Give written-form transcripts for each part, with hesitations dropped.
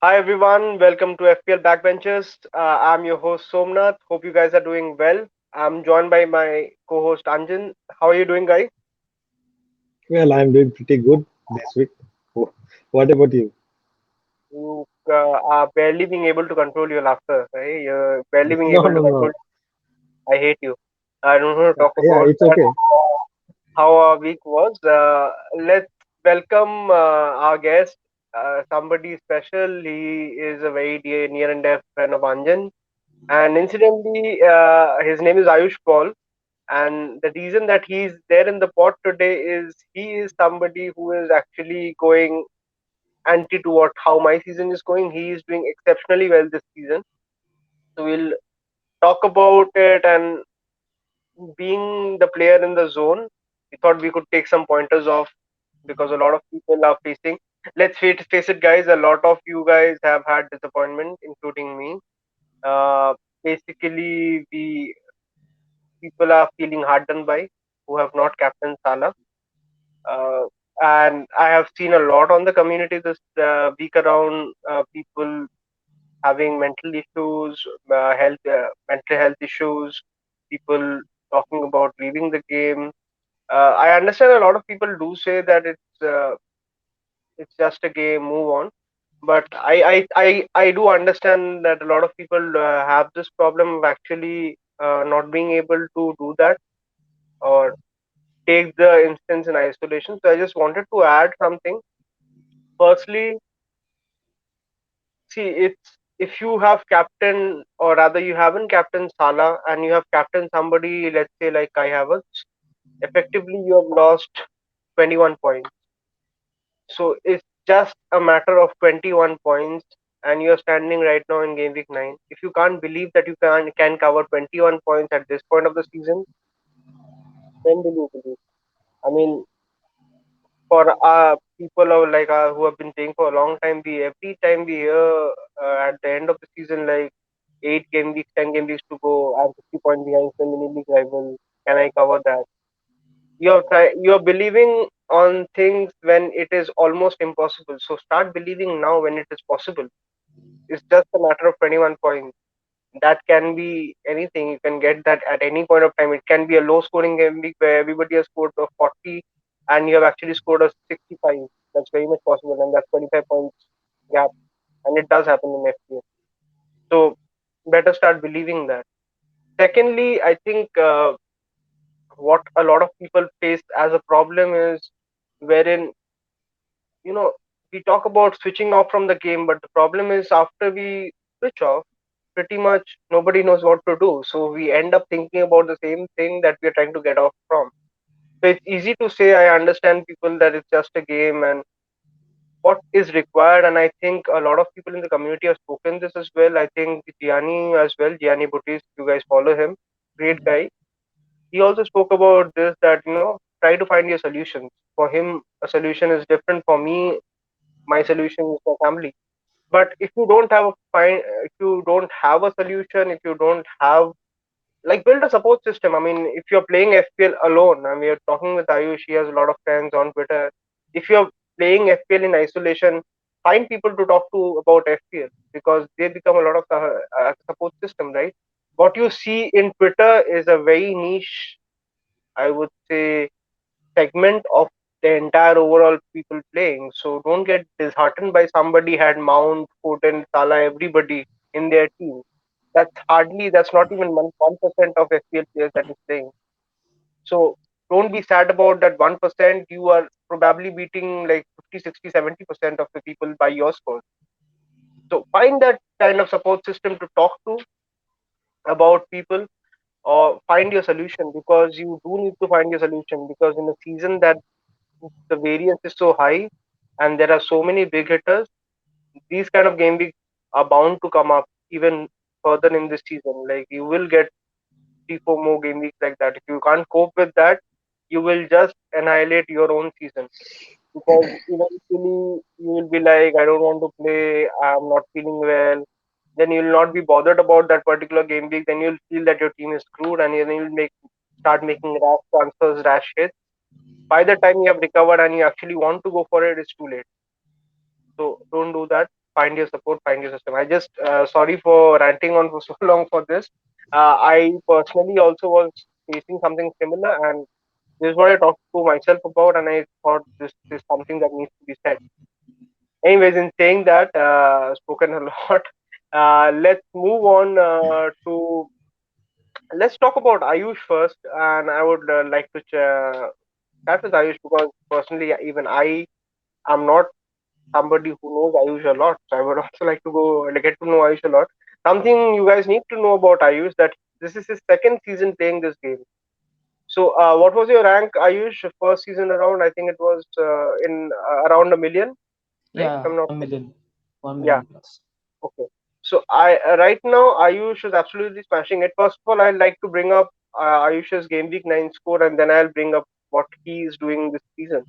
Hi everyone, welcome to FPL Backbenchers. I'm your host Somnath. Hope you guys are doing well. I'm joined by my co-host Anjan. How are you doing, guys? Well, I'm doing pretty good this week. What about you? You are barely being able to control your laughter, right? You're barely being No, able to no, control. no. I hate you. I don't want to talk Yeah, about it's that. okay. How our week was. Let's welcome our guest, somebody special. He is a very dear, near and dear friend of Anjan. And incidentally, his name is Ayush Paul. And the reason that he's there in the pod today is he is somebody who is actually going anti to what how my season is going. He is doing exceptionally well this season. So we'll talk about it and being the player in the zone. We thought we could take some pointers off because a lot of people are facing. Let's face it, guys. A lot of you guys have had disappointment, including me. Uh, Basically, we people are feeling hard done by who have not captained Salah. Uh, and I have seen a lot on the community this week around people having mental issues, mental health issues, people talking about leaving the game. I understand a lot of people do say that it's just a game, move on. But I do understand that a lot of people have this problem of actually not being able to do that or take the instance in isolation. So I just wanted to add something. Firstly, see, it's if you have captain, or rather you haven't captained Salah and you have captained somebody, let's say like Kai Havertz, effectively you have lost 21 points. So it's just a matter of 21 points, and you're standing right now in game week 9. If you can't believe that you can cover 21 points at this point of the season, when will you believe? I mean, for people who have been playing for a long time, we every time we hear at the end of the season like 8 game weeks, 10 game weeks to go, I'm 50 points behind the mini league rival. Can I cover that? You're believing on things when it is almost impossible. So start believing now when it is possible. It's just a matter of 21 points. That can be anything. You can get that at any point of time. It can be a low scoring game week where everybody has scored a 40 and you have actually scored a 65. That's very much possible, and that's 25 points gap. And it does happen in FPL. So better start believing that. Secondly, I think what a lot of people face as a problem is wherein, you know, we talk about switching off from the game, but the problem is after we switch off, pretty much nobody knows what to do. So we end up thinking about the same thing that we are trying to get off from. So it's easy to say, I understand people that it's just a game and what is required. And I think a lot of people in the community have spoken this as well. I think Gianni as well, Gianni Butis, you guys follow him, great guy. He also spoke about this that, try to find your solutions. For him, a solution is different. For me, my solution is for family. But if you don't have a solution, if you don't have like build a support system. I mean, if you're playing FPL alone, and we are talking with Ayush, he has a lot of friends on Twitter. If you're playing FPL in isolation, find people to talk to about FPL because they become a lot of support system, right? What you see in Twitter is a very niche, I would say, segment of the entire overall people playing. So don't get disheartened by somebody had Mount, Foden, Salah, everybody in their team. That's not even 1% of FPL players that is playing. So don't be sad about that 1%. You are probably beating like 50, 60, 70% of the people by your score. So find that kind of support system to talk to about people or find your solution because you do need to find your solution because in a season that the variance is so high and there are so many big hitters, these kind of game weeks are bound to come up even further in this season. Like you will get 3, 4 more game weeks like that. If you can't cope with that, you will just annihilate your own season because eventually you will be like, I don't want to play, I'm not feeling well. Then you'll not be bothered about that particular game week. Then you'll feel that your team is screwed, and then you'll start making rash transfers, rash hits. By the time you have recovered and you actually want to go for it, it's too late. So don't do that. Find your support, find your system. I just sorry for ranting on for so long for this. I personally also was facing something similar, and this is what I talked to myself about, and I thought this is something that needs to be said. Anyways, in saying that, spoken a lot. Let's move on to let's talk about Ayush first, and I would like to start with Ayush because personally, even I am not somebody who knows Ayush a lot. So I would also like to go and get to know Ayush a lot. Something you guys need to know about Ayush that this is his second season playing this game. So, what was your rank, Ayush? First season around, I think it was in around a million, right? If Yeah, I'm not 1 million, one yeah. million plus. Okay. So I right now Ayush is absolutely smashing it. First of all, I'd like to bring up Ayush's Game Week 9 score, and then I'll bring up what he is doing this season.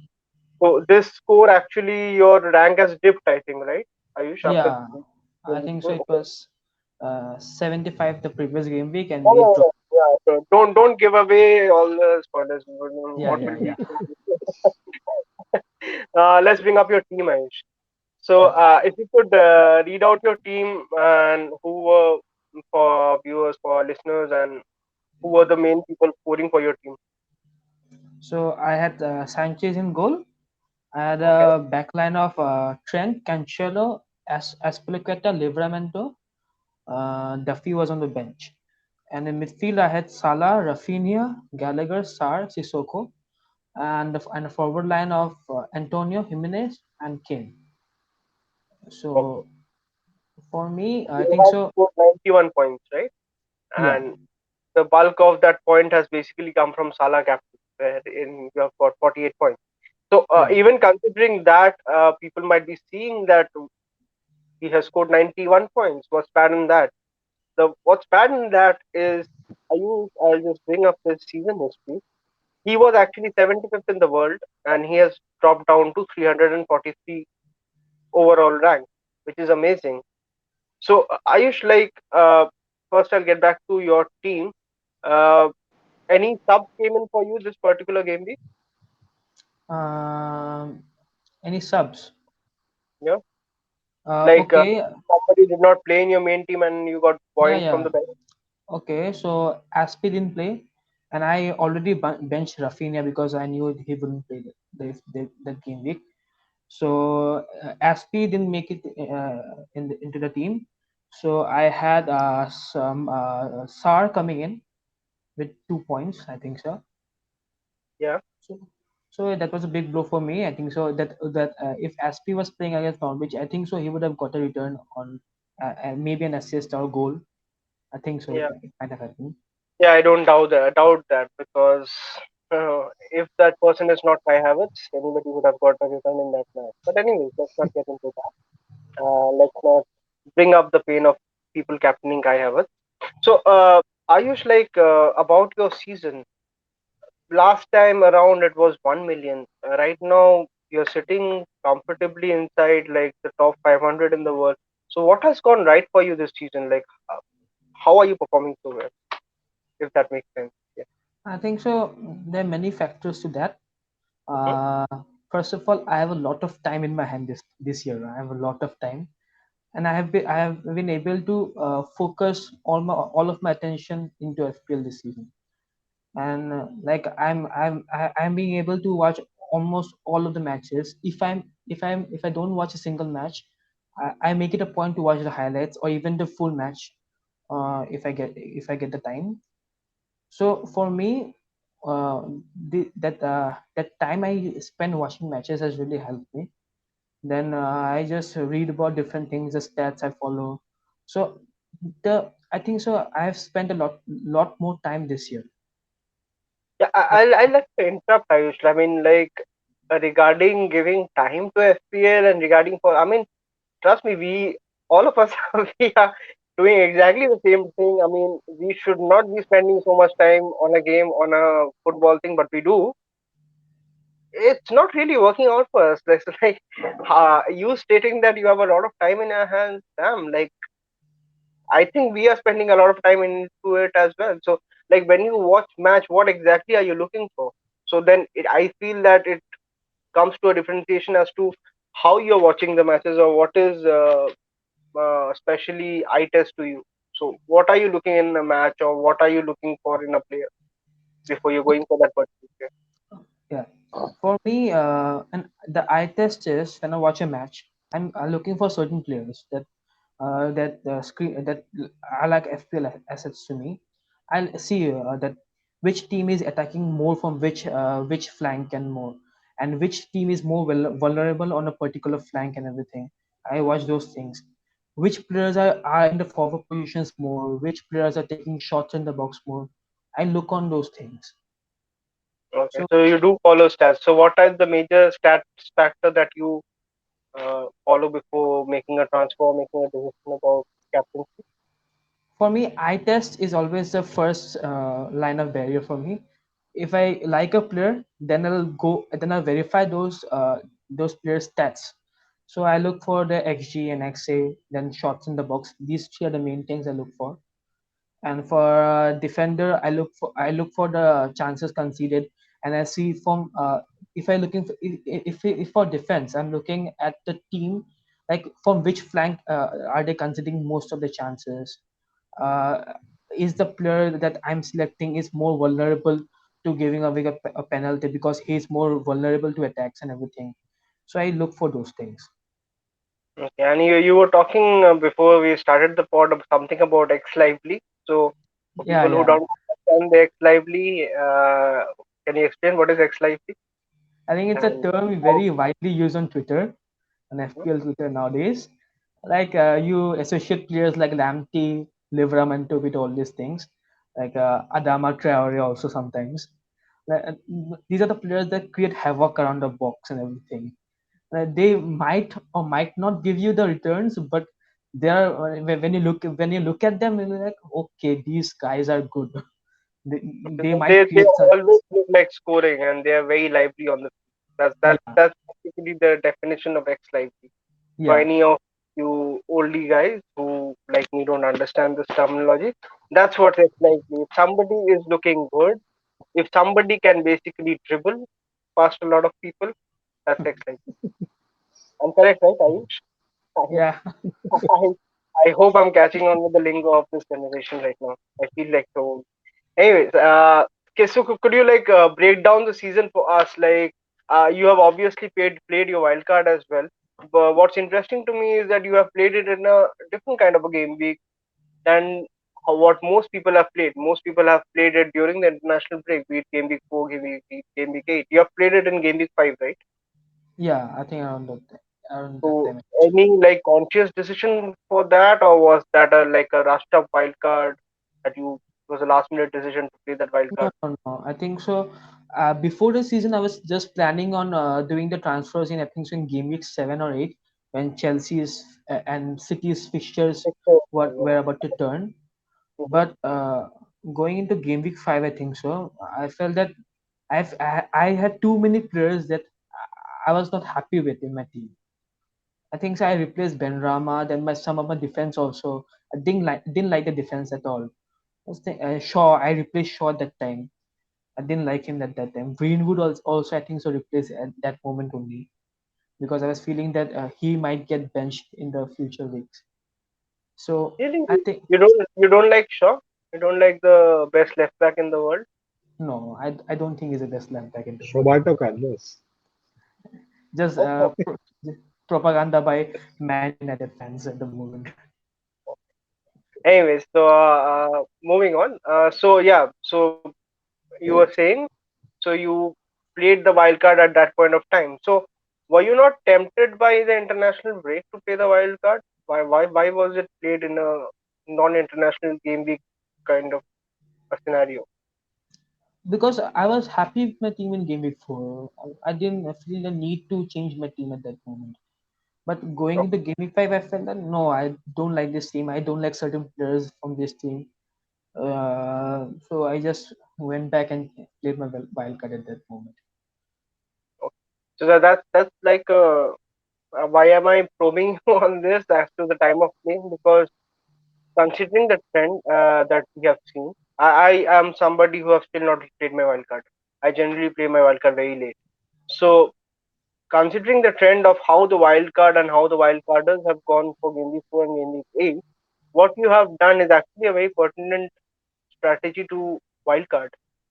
So this score actually, your rank has dipped, I think, right? Ayush, after Yeah, this I Game Week think so. score. It Okay. was 75 the previous game week, and No, we no, dropped. no. Yeah. So don't give away all the spoilers. Yeah, What yeah, will be? yeah, Let's bring up your team, Ayush. So, yeah. if you could read out your team and who were for viewers, for listeners, and who were the main people scoring for your team? So I had Sanchez in goal. I had Okay, a backline of Trent, Cancelo, Aspilicueta, Livramento. Duffy was on the bench. And in midfield, I had Salah, Rafinha, Gallagher, Sarr, Sissoko, and a forward line of Antonio, Jimenez, and Kane. okay. So for me, I You think have so. scored 91 points, right? Yeah, And the bulk of that point has basically come from Salah captain, where in you have got 48 points. So, yeah. even considering that, people might be seeing that he has scored 91 points. What's bad in that? The what's bad in that is, I'll just bring up his season history. He was actually 75th in the world, and he has dropped down to 343 overall rank, which is amazing. So, Ayush, first I'll get back to your team. Uh, any subs came in for you this particular game week? Um, any subs? Yeah, like Okay, somebody did not play in your main team and you got yeah, points from yeah. the bench. Okay, so Aspi didn't play, and I already benched Rafinha because I knew he wouldn't play the game week. So Aspi didn't make it into the team. So I had some Sar coming in with 2 points, I think so. Yeah, So, so that was a big blow for me. I think so that if Aspi was playing against Norwich, I think so he would have got a return on maybe an assist or goal. I think so yeah, it might have happened. yeah. I don't doubt that because if that person is not Kai Havertz, anybody would have got a return in that match. But anyways, let's not get into that. Let's not bring up the pain of people captaining Kai Havertz. So, Ayush, about your season, last time around it was 1 million. Right now, you're sitting comfortably inside like the top 500 in the world. So, what has gone right for you this season? How are you performing so well? If that makes sense. Yeah. I think so. There are many factors to that. Hmm. Uh, First of all, I have a lot of time in my hand this year. I have a lot of time, and I have been able to focus all of my attention into FPL this season. And like I'm being able to watch almost all of the matches. If I don't watch a single match, I make it a point to watch the highlights or even the full match if I get the time. So for me, that time I spend watching matches has really helped me. Then I just read about different things, the stats I follow. So the I think so. I have spent a lot more time this year. Yeah, I'll like to interrupt Ayush. I mean, regarding giving time to FPL and regarding for, I mean, trust me, we all of us we are doing exactly the same thing. I mean, we should not be spending so much time on a game on a football thing, but we do. It's not really working out for us. It's like you stating that you have a lot of time in your hands. Damn, I think we are spending a lot of time into it as well. So, like when you watch match, what exactly are you looking for? So then I feel that it comes to a differentiation as to how you're watching the matches, or what is especially eye test to you. So, what are you looking in a match, or what are you looking for in a player before you're going for that particular player? Yeah. For me, and the eye test is when I watch a match, I'm looking for certain players that screen that I like FPL assets to me. I'll see that which team is attacking more from which flank and more, and which team is more vulnerable on a particular flank and everything. I watch those things. Which players are in the forward positions more? Which players are taking shots in the box more? I look on those things. Okay, So so you do follow stats. So, what are the major stats factor that you follow before making a transfer, making a decision about captaincy? for me, eye test is always the first line of barrier for me. If I like a player, then I'll verify those players' stats. So I look for the XG and XA, then shots in the box. These three are the main things I look for. And for defender, I look for the chances conceded, and I see from if I looking for if for defense, I'm looking at the team, like from which flank are they conceding most of the chances. uh, is the player that I'm selecting is more vulnerable to giving away a penalty because he's more vulnerable to attacks and everything. So I look for those things. Okay, and you were talking before we started the pod something about xLively. So, for Yeah, people who yeah. don't understand the xLively, can you explain what is xLively? I think it's a And term how, very widely used on Twitter, on FPL Twitter nowadays. Like you associate players like Lamptey, Livramento with all these things, like Adama Traore also sometimes. Like, these are the players that create havoc around the box and everything. They might or might not give you the returns, but they are when you look at them, you're like, okay, these guys are good. They, okay, they so might they create some. always look like scoring, and they are very lively on the field. Yeah, That's basically the definition of xLively. For yeah, any of you oldie guys who like me don't understand this terminology, that's what xLively. If somebody is looking good, if somebody can basically dribble past a lot of people, that's xLively. I'm correct, right, Ayush? yeah. I, I hope I'm catching on with the lingo of this generation right now. I feel like so old. Anyways, okay, so could you like break down the season for us? Like, you have obviously played your wild card as well. But what's interesting to me is that you have played it in a different kind of a game week than what most people have played. Most people have played it during the international break, be it game week 4, game week 8. You have played it in game week 5, right? Yeah, I think around that So, time. any like conscious decision for that, or was that a like a rushed up wild card that you was a last minute decision to play that wild No, card? no, no. I think so. Before the season, I was just planning on doing the transfers in I think so in game week 7 or 8 when Chelsea's and City's fixtures were about to turn. Mhm. But going into game week 5, I think so. I felt that I had too many players that I was not happy with in my team. I think so. I replaced Ben Rama, then some of my defense also. I didn't like the defense at all. Shaw, I replaced Shaw that time. I didn't like him at that time. Greenwood also I think so replaced at that moment only because I was feeling that he might get benched in the future weeks. So Really, I think you don't like Shaw? You don't like the best left back in the world? no, I don't think he's the best left back in the world. Roberto Carlos. Just Okay. propaganda by Man United fans at the moment. Anyways, so moving on. So yeah, so you were saying, so you played the wild card at that point of time. So were you not tempted by the international break to play the wild card? Why was it played in a non-international game week kind of a scenario? Because I was happy with my team in game week 4. I didn't feel the need to change my team at that moment. But going into game week 5, I felt that no, I don't like this team. I don't like certain players from this team. So I just went back and played my wild card at that moment. Okay. So that's like why am I probing you on this as to the time of playing? Because considering the trend that we have seen, I am somebody who have still not played my wild card. I generally play my wild card very late. So considering the trend of how the wild card and how the wild carders have gone for Game Week 4 and Game Week 8, what you have done is actually a very pertinent strategy to wildcard,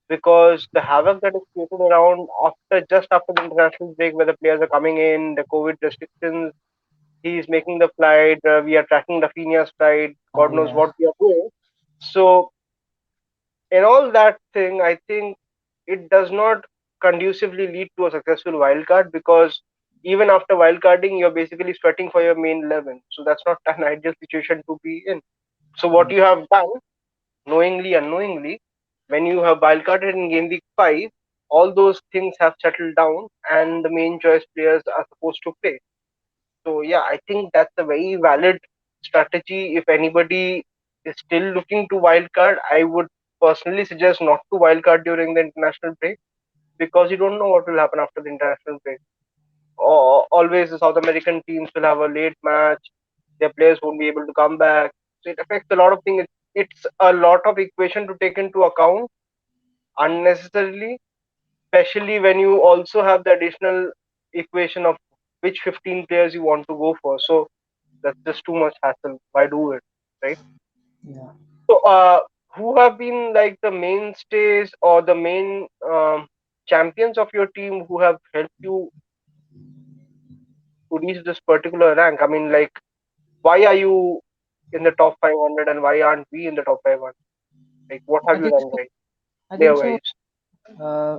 because the havoc that is created around after just after the international break, where the players are coming in, the COVID restrictions, he's making the flight, we are tracking Rafinha's flight, Oh God knows yeah, what we are doing. So in all that thing, I think it does not conducively lead to a successful wildcard, because even after wildcarding, you're basically sweating for your main 11. So that's not an ideal situation to be in. So what yeah, you have done, knowingly, unknowingly, when you have wildcarded in game week 5, all those things have settled down and the main choice players are supposed to play. So yeah, I think that's a very valid strategy. If anybody is still looking to wildcard, I would personally suggest not to wildcard during the international break, because you don't know what will happen after the international break. Always the South American teams will have a late match, their players won't be able to come back. So it affects a lot of things. It's a lot of equation to take into account unnecessarily, especially when you also have the additional equation of which 15 players you want to go for. So that's just too much hassle. Why do it, right? yeah. So, who have been like the mainstays or the main champions of your team who have helped you to reach this particular rank? I mean, like, why are you in the top 500 and why aren't we in the top 500? Like, what I have you think done so. right, I player think so. wise? Uh,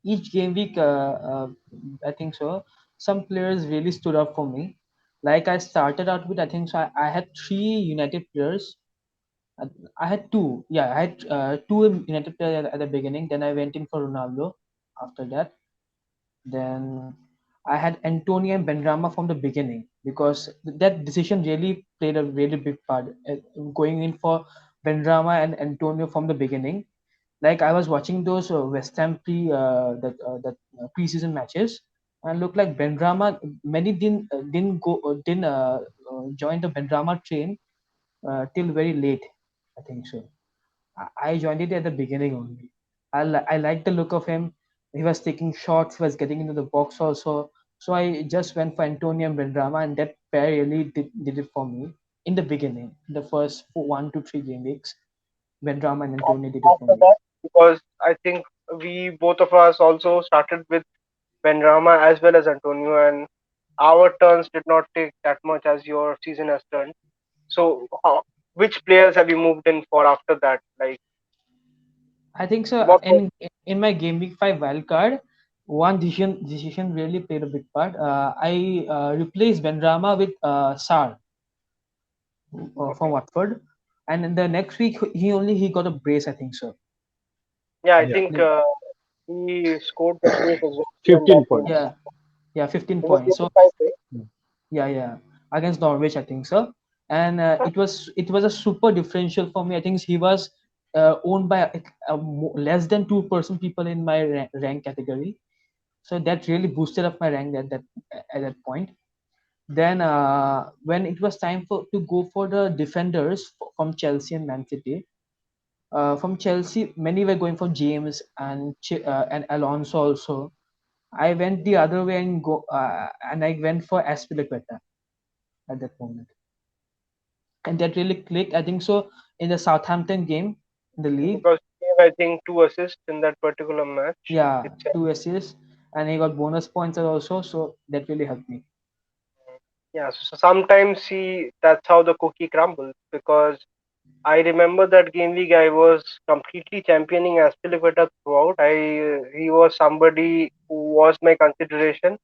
each game week, I think so. Some players really stood up for me. Like I started out with, I think so. I had three United players. I, I had two. Yeah, I had two United players at the beginning. Then I went in for Ronaldo. After that, then I had Antonio and Benrahma from the beginning, because that decision really played a really big part. Going in for Benrahma and Antonio from the beginning, like I was watching those West Ham preseason matches, and looked like Benrahma. Many didn't join the Benrahma train till very late. I think so. I joined it at the beginning only. I liked the look of him. He was taking shots. He was getting into the box also. So I just went for Antonio and Benrahma, and that pair really did it for me in the beginning. The first 1 to 3 game weeks, Benrahma and Antonio did it for After me. that, because I think we both of us also started with Benrahma as well as Antonio, and our turns did not take that much as your season has turned. So, which players have you moved in for after that? Like, I think so. what was In my game week 5 wild card, one decision really played a big part. I replaced Benrahma with Sar from okay? Watford, and in the next week he got a brace. I think so. Yeah, I Yeah, think he scored the brace as well in that 15 game. points. Yeah, yeah, 15 It was points. game So five, right? Mm. yeah, yeah, against Norwich, I think so. And it was a super differential for me. I think he was owned by less than 2% people in my rank category. So that really boosted up my rank at that point. Then when it was time to go for the defenders from Chelsea and Man City, from Chelsea many were going for James and Alonso also. I went the other way and I went for Aspilicueta at that moment, and that really clicked. I think so in the Southampton game in the league. Because he gave, I think, two assists in that particular match Yeah, itself. 2 assists, and he got bonus points also. So that really helped me. Yeah, so sometimes he that's how the cookie crumbles, because I remember that game week I was completely championing Aspilicueta throughout. He was somebody who was my consideration,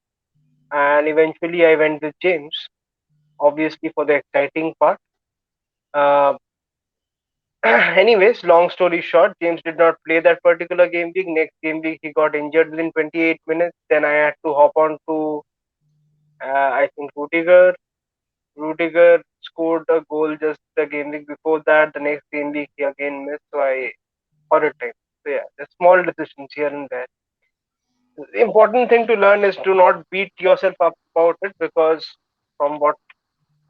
and eventually I went with James, obviously for the exciting part. Uh, anyways, long story short, James did not play that particular game week. Next game week he got injured within 28 minutes. Then I had to hop on to I think Rudiger. Rudiger scored a goal just the game week before that. The next game week he again missed, so I horrid time. So yeah, the small decisions here and there. The important thing to learn is to not beat yourself up about it, because from what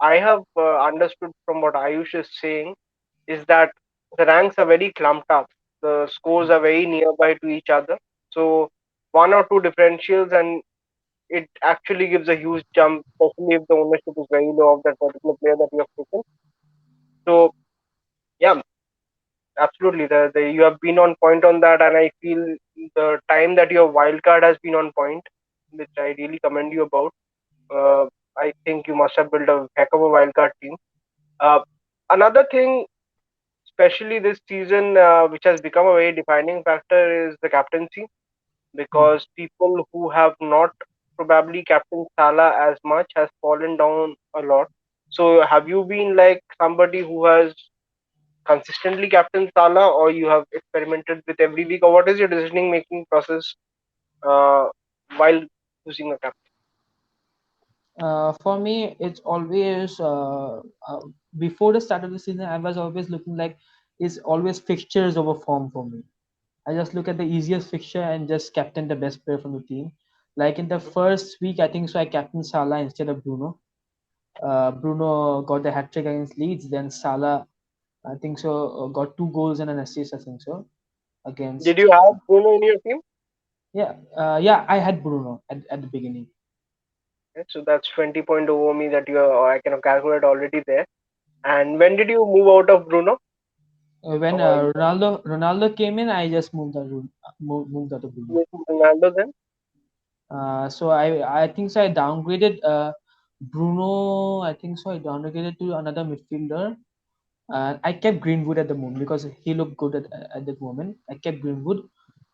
I have understood from what Ayush is saying is that the ranks are very clumped up. The scores are very nearby to each other. So one or two differentials and it actually gives a huge jump, especially if the ownership is very low of that particular player that you have taken. So yeah, absolutely. You have been on point on that, and I feel the time that your wildcard has been on point, which I really commend you about. Uh, I think you must have built a heck of a wildcard team. Uh, Another thing, especially this season, which has become a very defining factor, is the captaincy, Hmm. because people who have not probably captained Salah as much has fallen down a lot. So, have you been like somebody who has consistently captained Salah, or you have experimented with every week, or what is your decision making process uh, while choosing a captain? For me, it's always before the start of the season. I was always looking like it's always fixtures over form for me. I just look at the easiest fixture and just captain the best player from the team. Like in the first week, I think so. I captained Salah instead of Bruno. Bruno got the hat trick against Leeds. Then Salah, I think so, got 2 goals and an assist. I think so Did against. you have Bruno in your team? Yeah. I had Bruno at the beginning. Okay, so that's 20 point over me that I can calculate already there. And when did you move out of Bruno? When Or Ronaldo came in, I just moved out of Bruno. you Ronaldo then? So I think so. I downgraded Bruno. I think so. I downgraded to another midfielder. I kept Greenwood at the moment because he looked good at that moment. I kept Greenwood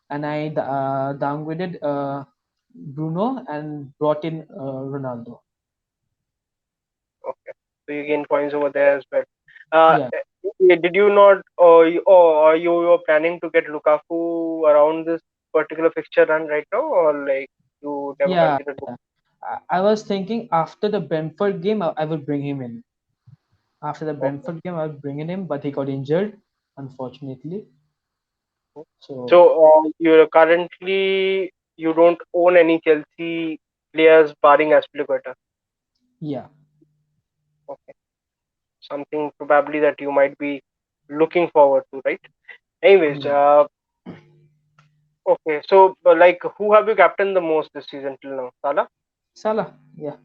and I downgraded Bruno and brought in Ronaldo. Okay, so you gain points over there as well. Uh, Yeah, did you not, or you were planning to get Lukaku around this particular fixture run right now, or like you never yeah. considered Lukaku? I was thinking after the Brentford game, I would bring him in. After the Okay. Brentford game, I would bring in him, but he got injured, unfortunately. So So you're currently you don't own any Chelsea players barring Aspilicueta. yeah, Okay, something probably that you might be looking forward to, right? Anyways, yeah. okay. So like, who have you captained the most this season till now? Salah. Salah, yeah.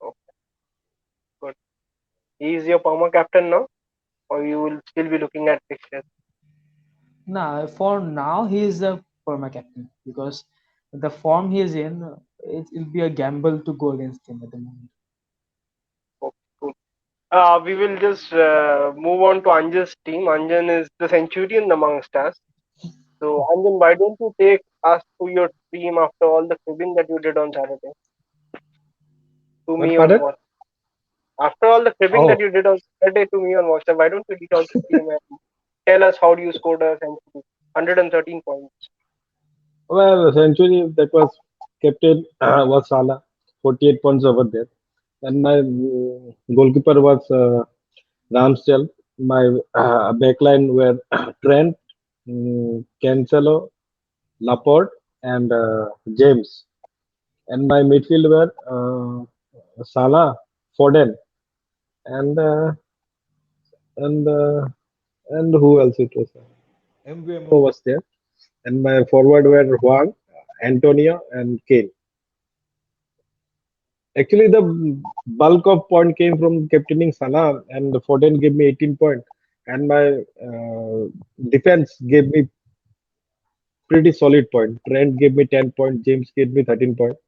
Okay, good. He is your former captain now, or you will still be looking at fixtures? Now, for now, he is the perma captain because the form he is in, it'll be a gamble to go against him at the moment. Okay, cool. We will just move on to Anjan's team. Anjan is the centurion amongst us. So, Anjan, why don't you take us to your team after all the cribbing that you did on Saturday? To What, me on pardon? WhatsApp. After all the cribbing that Oh, you did on Saturday to me on WhatsApp, why don't you read out the team and tell us how do you scored a century? 113 points. well, century that was captain was Salah, 48 points over there. And my goalkeeper was Ramsdale. My backline were Trent, Cancelo, Laporte, and James. And my midfield were Salah, Foden, and uh, and uh, and who else it was? MVMO was there, and my forward were Huang, Antonio, and Kane. Actually, the bulk of point came from captaining Salah, and Foden gave me 18 points, and my defense gave me pretty solid point. Trent gave me 10 points, James gave me 13 points.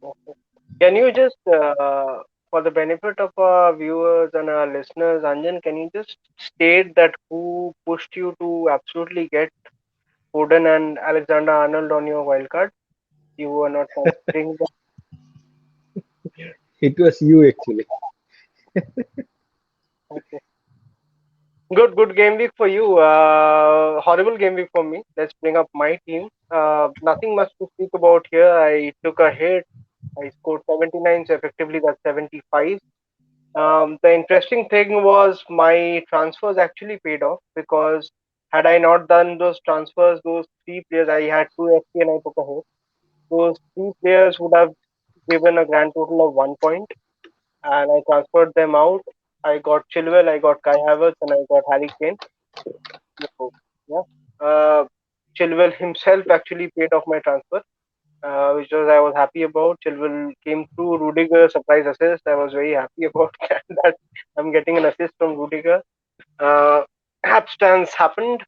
Okay. Can you just, for the benefit of our viewers and our listeners, Anjan, can you just state that who pushed you to absolutely get Foden and Alexander Arnold on your wildcard? You were not considering that. It was you actually. Okay. Good game week for you. Horrible game week for me. Let's bring up my team. Nothing much to speak about here. I took a hit. I scored 79, so effectively that's 75. The interesting thing was my transfers actually paid off, because had I not done those transfers, those three players, I had two FP and I took a hit. Those three players would have given a grand total of 1 point, and I transferred them out. I got Chilwell, I got Kai Havertz, and I got Harry Kane. So, yeah. Uh, Chilwell himself actually paid off my transfer. which was I was happy about. Chilwell came through. Rudiger surprise assist. I was very happy about that. I'm getting an assist from Rudiger. Uh, Hapstance happened.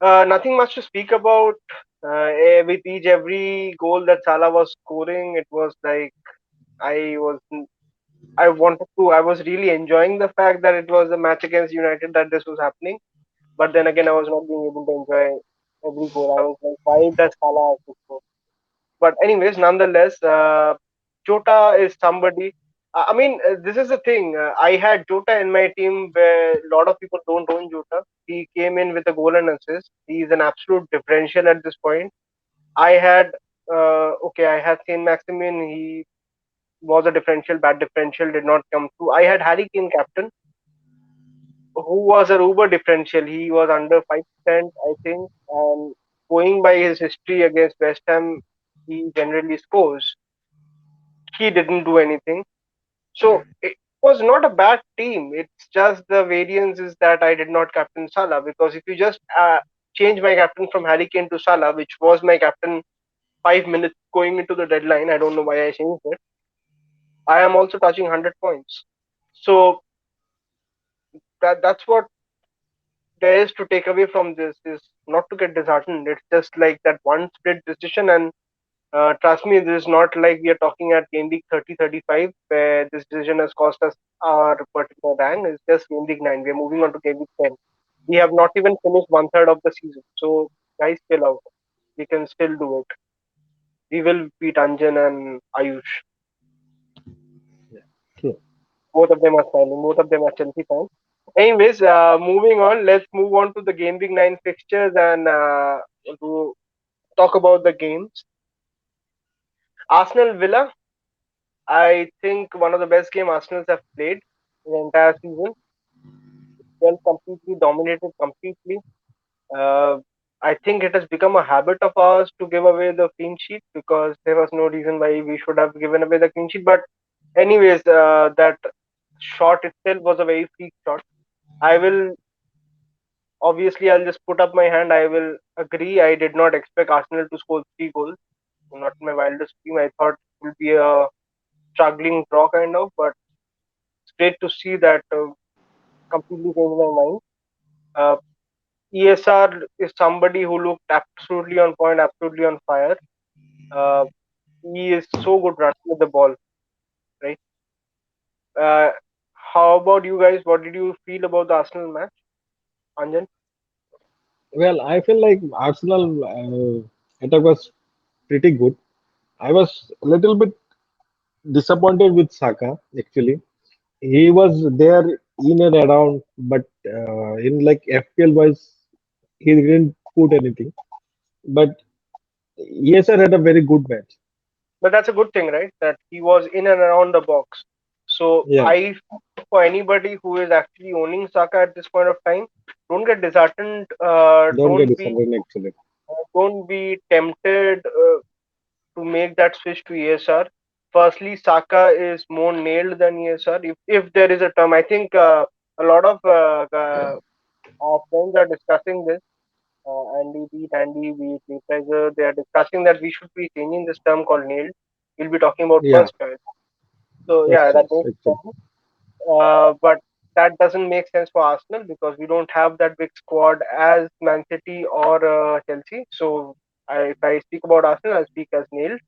Nothing much to speak about. With each every goal that Salah was scoring, it was like I was I wanted to. I was really enjoying the fact that it was a match against United that this was happening. But then again, I was not being able to enjoy every goal. I was like, why does Salah have to score? But anyways, nonetheless, Jota is somebody. This is the thing. I had Jota in my team where a lot of people don't own Jota. He came in with a goal and assist. He's an absolute differential at this point. I had I had Saint Maximin. He was a differential, bad differential, did not come through. I had Harry Kane captain, who was a Uber differential. He was under 5%, I think, and going by his history against West Ham, he generally scores. He didn't do anything. So it was not a bad team. It's just the variance is that I did not captain Salah, because if you just change my captain from Harry Kane to Salah, which was my captain 5 minutes going into the deadline, I don't know why I changed it. I am also touching 100 points. So that's what there is to take away from this, is not to get disheartened. It's just like that one split decision, and trust me, this is not like we are talking at game week 30, 35, where this decision has cost us our particular rank. It's just game week 9. We're moving on to game week 10. We have not even finished one third of the season. So, guys, chill out. We can still do it. We will beat Anjan and Ayush. Yeah, true. Both of them are smiling. Both of them are Chelsea fans. Anyways, moving on. Let's move on to the game week 9 fixtures and to talk about the games. Arsenal Villa, I think one of the best game Arsenals have played in the entire season. Well, completely dominated completely. Uh, I think it has become a habit of ours to give away the clean sheet, because there was no reason why we should have given away the clean sheet. But anyways, that shot itself was a very freak shot. I will obviously I'll just put up my hand. I will agree. I did not expect Arsenal to score 3 goals. Not in my wildest dream. I thought it will be a struggling draw kind of, but it's great to see that completely changed my mind. Uh, ESR is somebody who looked absolutely on point, absolutely on fire. Uh, he is so good running with the ball, right? Uh, how about you guys? What did you feel about the Arsenal match, Anjan? Well, I feel like Arsenal attack was pretty good. I was a little bit disappointed with Saka actually. He was there in and around, but in like FPL wise, he didn't put anything. But ESR had a very good match. But that's a good thing, right? That he was in and around the box. So Yeah, I, for anybody who is actually owning Saka at this point of time, don't get disheartened. don't get disappointed actually. Don't be tempted to make that switch to ESR. Firstly, Saka is more nailed than ESR. If there is a term, I think a lot of our friends are discussing this. Andy beat Andy beat Lee Tiger. They are discussing that we should be changing this term called nailed. We'll be talking about Yeah, first choice. So first yeah, that choice makes actually. sense. But that doesn't make sense for Arsenal, because we don't have that big squad as Man City or Chelsea. So if I speak about Arsenal, I'll speak as nailed.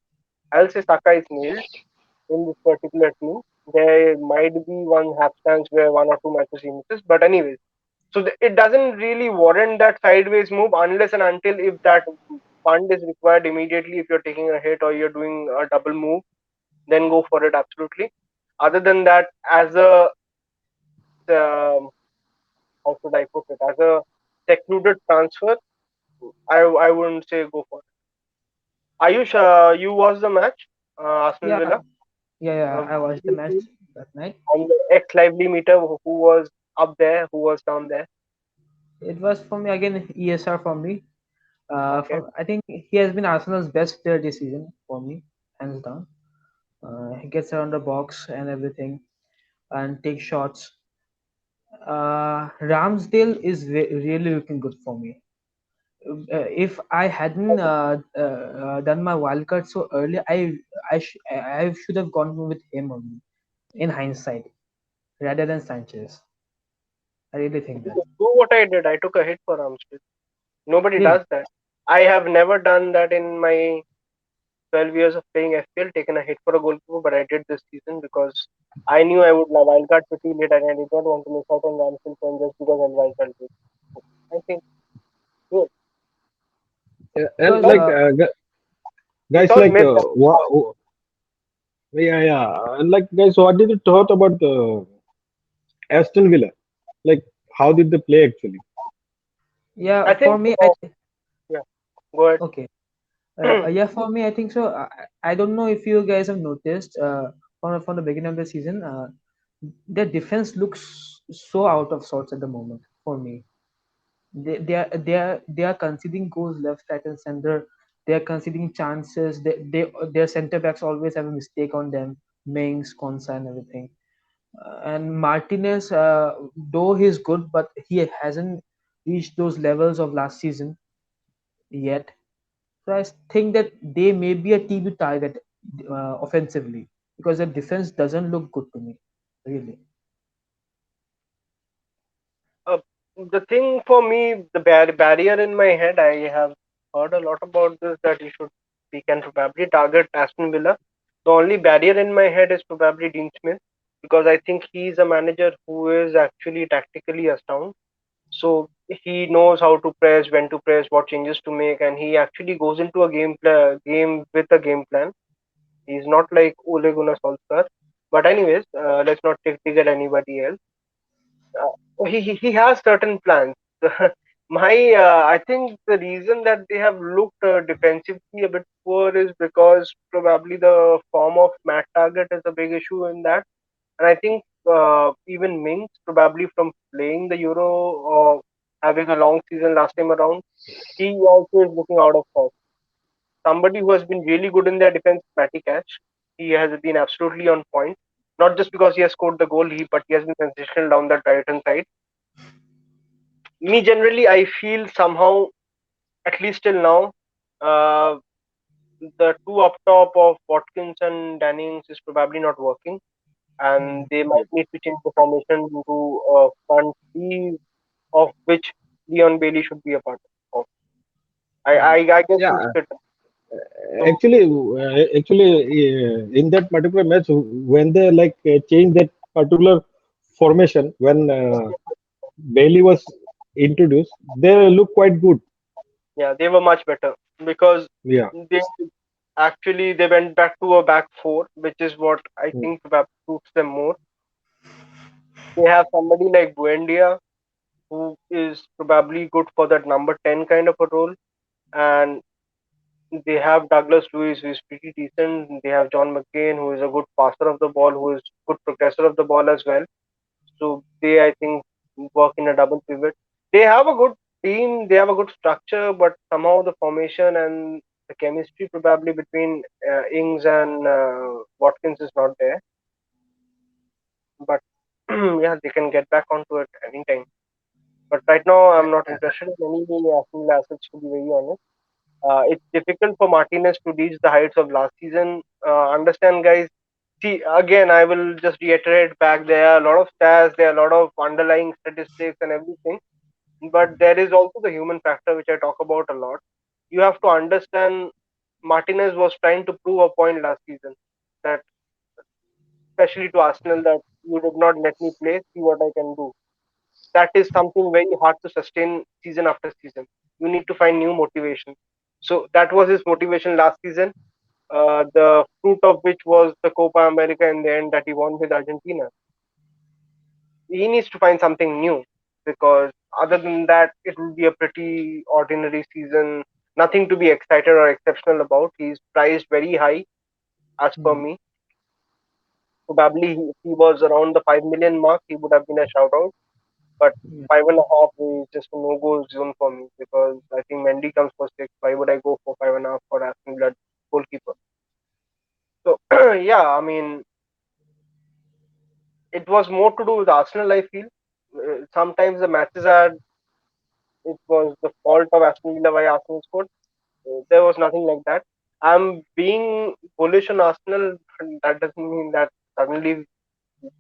I'll say Saka is nailed in this particular team. There might be one hapstance where one or two matches he misses, but anyways. So it doesn't really warrant that sideways move unless and until if that fund is required immediately. If you're taking a hit or you're doing a double move, then go for it absolutely. Other than that, as a how should I put it? As a secluded transfer, I wouldn't say go for it. Ayush, you watched the match, Arsenal Yeah, Villa. yeah. I What did watched the you match feel that night. on the xLively meter? Who was up there? Who was down there? It was for me again ESR for me. Okay. I think he has been Arsenal's best player this season for me, hands down. He gets around the box and everything and takes shots. Ramsdale is really looking good for me. if I hadn't done my wildcard so early, I should have gone with him only in hindsight rather than Sanchez. I really think that. Do what I did. I took a hit for Ramsdale. Nobody Really? does that. I have never done that in my 12 years of playing FPL, taken a hit for a goalkeeper, but I did this season because I knew I would wildcard pretty late and I did not want to miss out on Ramsdale point just because I wildcarded. I think good. And Because Guys, like guys, without like myth, yeah, yeah, and like guys, what did you thought about Aston Villa? Like, how did they play actually? yeah, I for think, me, yeah, go ahead. okay. Yeah, for me, I think so. I don't know if you guys have noticed from the beginning of the season, their defense looks so out of sorts at the moment. For me, they are conceding goals left, right, and center. They are conceding chances. Their center backs always have a mistake on them. Mings, Konsa, and everything. And Martinez, though he's good, but he hasn't reached those levels of last season yet. So I think that they may be a TB target offensively because their defense doesn't look good to me, really. Uh, the thing for me, the barrier in my head, I have heard a lot about this that we can probably target Aston Villa. The only barrier in my head is probably Dean Smith because I think he's a manager who is actually tactically sound. So he knows how to press, when to press, what changes to make, and he actually goes into a game with a game plan. He's not like Ole Gunnar Solskjaer. But anyways, let's not dig at anybody else. He has certain plans. I think the reason that they have looked defensively a bit poor is because probably the form of Matt Target is a big issue in that, and I think even Mings probably from playing the Euro or having a long season last time around, he also is looking out of form. Somebody who has been really good in their defense, Matty Cash, he has been absolutely on point. Not just because he has scored the goal, but he has been sensational down that right hand side. Me generally, I feel somehow, at least till now, uh, the two up top of Watkins and Dannings is probably not working, and Mm. they might need to change the formation to a front three, of which Leon Bailey should be a part of. Mm. I guess he's Yeah, fit. So actually, in that particular match, when they like changed that particular formation, when Bailey was introduced, they look quite good. yeah, they were much better because Yeah. they they went back to a back four, which is what I Mm, think perhaps suits them more. They have somebody like Buendia who is probably good for that number 10 kind of a role, and they have Douglas Lewis who is pretty decent. They have John McCain who is a good passer of the ball, who is good progressor of the ball as well. So they, I think, work in a double pivot. They have a good team. They have a good structure, but somehow the formation and the chemistry probably between Ings and Watkins is not there. But yeah, they can get back onto it anytime. But right now, I'm not interested in any Aston Villa assets, to be very honest. It's difficult for Martinez to reach the heights of last season. Understand, guys. See, again, I will just reiterate back. There are a lot of stats, there are a lot of underlying statistics and everything. But there is also the human factor, which I talk about a lot. You have to understand Martinez was trying to prove a point last season, that especially to Arsenal, that you did not let me play, see what I can do. That is something very hard to sustain season after season. You need to find new motivation. So that was his motivation last season, the fruit of which was the Copa America in the end that he won with Argentina. He needs to find something new because other than that, it will be a pretty ordinary season. Nothing to be excited or exceptional about. He's priced very high, as per Mm. me. Probably if he was around the 5 million mark, he would have been a shout out. But Yeah. 5.5 is just a no go zone for me because I think Mendy comes for 6. Why would I go for 5.5 for Aston Villa goalkeeper? So yeah, I mean, it was more to do with Arsenal. I feel sometimes the matches are it was the fault of Aston Villa why Arsenal scored. There was nothing like that. I'm being bullish on Arsenal. That doesn't mean that suddenly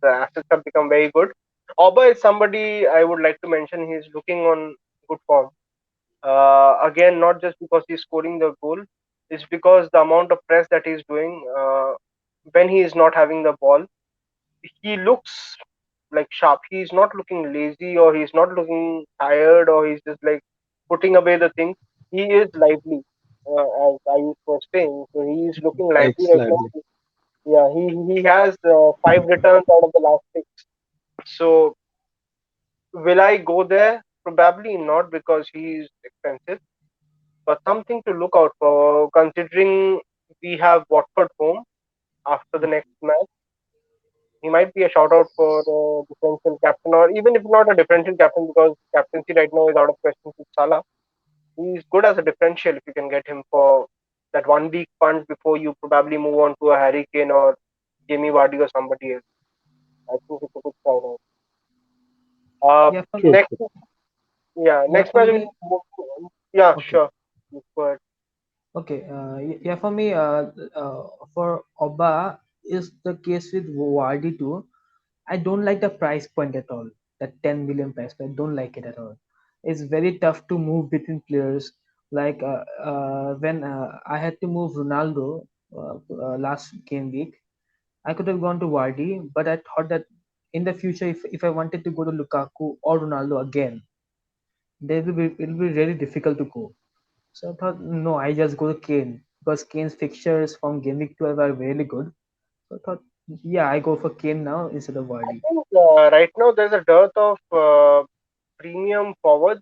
the assets have become very good. Oba is somebody I would like to mention. He's looking on good form. Again, not just because he's scoring the goal, it's because the amount of press that he's doing when he is not having the ball, he looks like sharp. He's not looking lazy or he's not looking tired or he's just like putting away the things. He is lively, as I was saying. So he is looking lively right now. xLively. Yeah, he has five returns out of the last six. So will I go there? Probably not because he's expensive, but something to look out for considering we have Watford home after the next match. He might be a shout out for differential captain, or even if not a differential captain, because captaincy right now is out of question with Salah. He's good as a differential if you can get him for that 1 week punt before you probably move on to a Harry Kane or Jamie Vardy or somebody else. I think it's a good shout out. Yeah, for True, Next, true. yeah, yeah next for match. me. Yeah, Okay. sure. Go ahead. Okay, yeah, for me, for Oba is the case with Wardy too. I don't like the price point at all. That 10 million price point, I don't like it at all. It's very tough to move between players. Like when I had to move Ronaldo last game week, I could have gone to Wardy, but I thought that in the future, if I wanted to go to Lukaku or Ronaldo again, it will be really difficult to go. So I thought, no, I just go to Kane because Kane's fixtures from Game Week 12 are really good. So I thought, yeah, I go for Kane now instead of I Vardy. think right now there's a dearth of premium forwards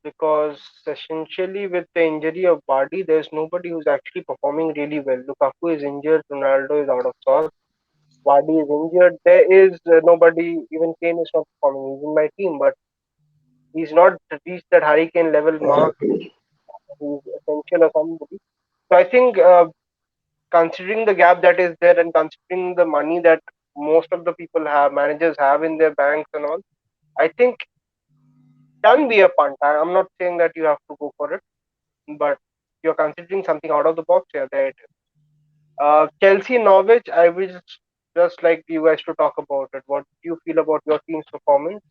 because essentially with the injury of Vardy, there's nobody who's actually performing really well. Lukaku is injured, Ronaldo is out of sorts, Vardy is injured. There is nobody, even Kane is not performing. He's in my team, but he's not reached that Hurricane level mark. He's essential or somebody. So I think considering the gap that is there and considering the money that most of the people have, managers have in their banks and all, I think can be a punt. I'm not saying that you have to go for it, but you're considering something out of the box. Yeah, there it is. Chelsea Norwich. I will just like you guys to talk about it. What do you feel about your team's performance,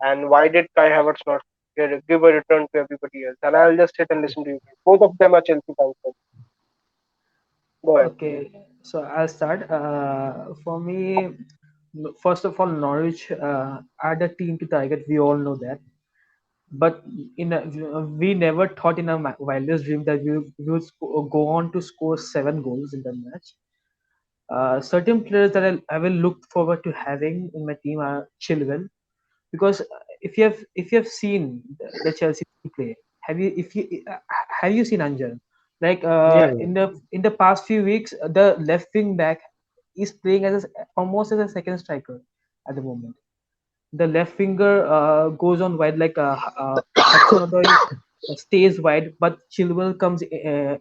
and why did Kai Havertz not give a return to everybody else? And I'll just sit and listen to you. Both of them are Chelsea fans. So go ahead. Okay, so I'll start. For me, first of all, Norwich are the team to target. We all know that. But we never thought in our wildest dream that we would go on to score 7 goals in the match. Certain players that I will look forward to having in my team are Chilwell, because if you have seen the Chelsea team play, have you seen Anjan? Like Yeah, yeah. in the past few weeks, the left wing back is playing almost as a second striker at the moment. The left winger goes on wide like Hudson-Odoi stays wide, but Chilwell comes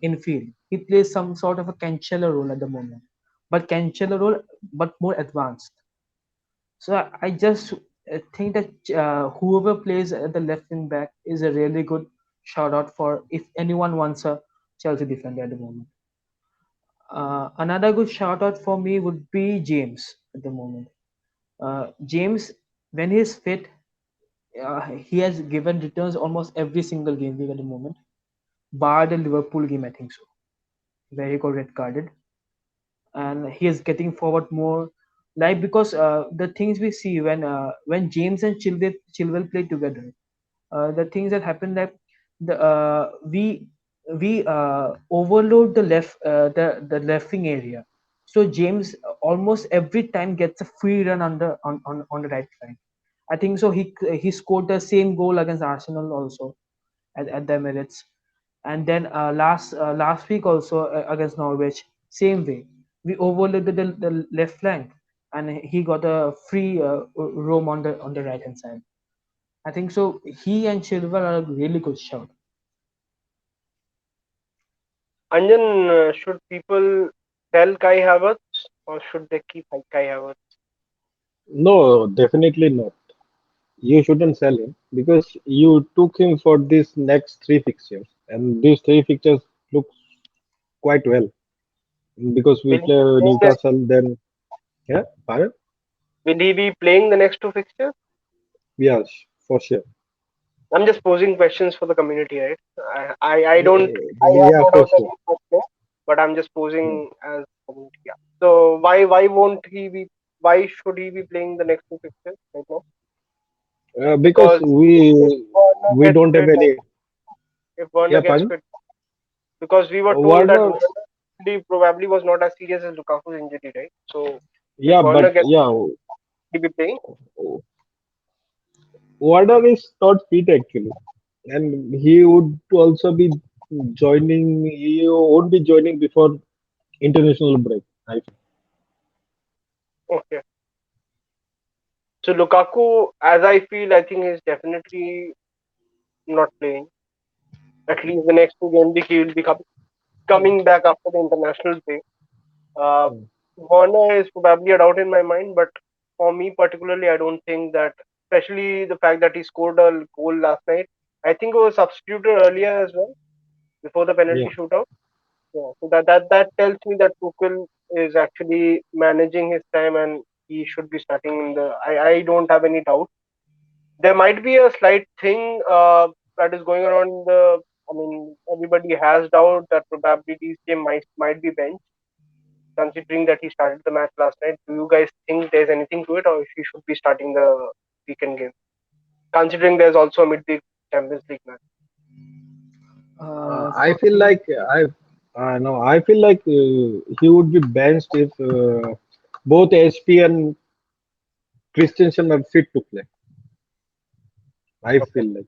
infield. He plays some sort of a Cancelo role at the moment, but Cancelo role, but more advanced. So I just think that whoever plays at the left wing back is a really good shout out for if anyone wants a Chelsea defender at the moment. Another good shout out for me would be James at the moment. James, when he's fit, he has given returns almost every single game week at the moment, bar the Liverpool game, I think so. Where he got red carded, and he is getting forward more. Like because the things we see when James and Chilwell play together, the things that happen that the we overload the left wing area. So James almost every time gets a free run on the right side. I think so. He scored the same goal against Arsenal also at the Emirates, and then last week also against Norwich, same way. We overloaded the left flank, and he got a free roam on the right hand side. I think so. He and Chilwell are a really good shout. Anjan, should people sell Kai Havertz or should they keep Kai Havertz? No, definitely not. you shouldn't sell him because you took him for this next three fixtures, and these three fixtures look quite well because we Will he play be playing the Newcastle. Then yeah, pardon? will he be playing the next two fixtures? Yes, for sure. I'm just posing questions for the community, right? I don't I have Yeah, no for doubt that sure. he will play, but I'm just posing as community. Yeah. So why won't he be? Why should he be playing the next two fixtures right now? Because Because if Werner we gets don't have fit, any. if Werner Yeah, gets pardon. fit, because we were told that Warner. Werner injury probably was not as serious as Lukaku's injury, right? So if Yeah, Werner but gets, yeah, he be playing. Warner is not fit actually, and he would also be joining. He won't be joining before international break. I Okay. So Lukaku, as I feel, I think is definitely not playing. At least the next two game week he will be coming back after the international break. Uh, feel. Werner is probably a doubt in my mind, but for me particularly, I don't think that, especially the fact that he scored a goal last night. I think it was substituted earlier as well before the Yeah. penalty shootout. Yeah, so that tells me that Tuchel is actually managing his time and he should be starting in the. I don't have any doubt. There might be a slight thing that is going on in the. I mean, everybody has doubt that probably this game might be benched, considering that he started the match last night. Do you guys think there's anything to it, or he should be starting the weekend game? Considering there's also a midweek Champions League match. I For feel me, like I no, I feel like he would be benched if both SP and Christensen are fit to play. I Okay, feel like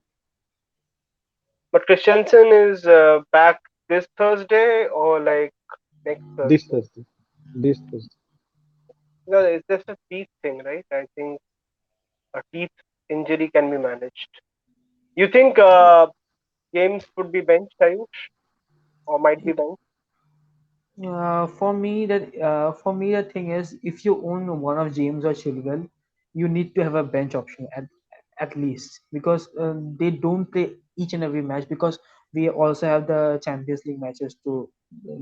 but Christensen is back this Thursday or like next this Thursday. Thursday. This Thursday. No, it's just a teeth thing, right? I think a teeth injury can be managed. You think games would be benched, Ayush, or might be benched? for me the thing is, if you own one of James or Chilwell, you need to have a bench option at least, because they don't play each and every match, because we also have the Champions League matches to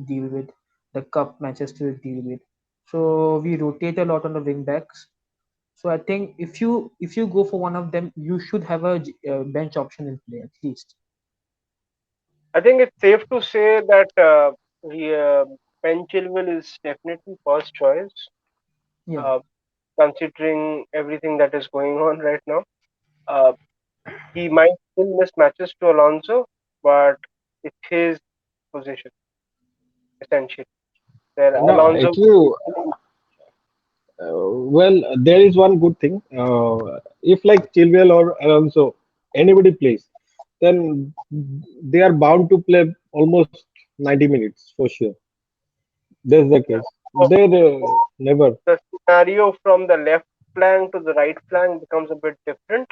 deal with, the cup matches to deal with. So we rotate a lot on the wing backs. So I think if you go for one of them, you should have a bench option in play at least. I think it's safe to say that Ben Chilwell is definitely first choice, Yeah. uh, considering everything that is going on right now. Uh, he might still miss matches to Alonso, but it's his position essentially. There, No, Alonso. actually, well, there is one good thing. If like Chilwell or Alonso, anybody plays, then they are bound to play almost 90 minutes for sure. That's the Yeah. case. So, They so never. the scenario from the left flank to the right flank becomes a bit different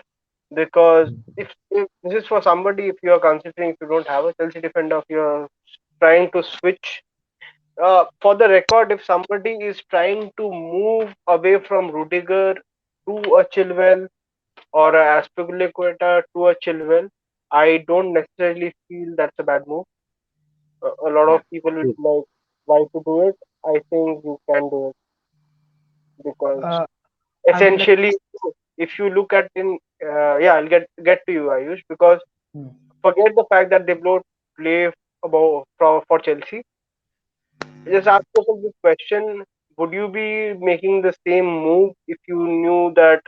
because if this is for somebody, if you are considering, if you don't have a Chelsea defender, if you're trying to switch, for the record, if somebody is trying to move away from Rudiger to a Chilwell or a Aspilicueta to a Chilwell, I don't necessarily feel that's a bad move. A lot of people will be like, why to do it? I think you can do it because uh, I would like. essentially, if you look at in, yeah, I'll get to you, Ayush, because Hmm. forget the fact that they both play about for Chelsea. Just ask yourself this question: would you be making the same move if you knew that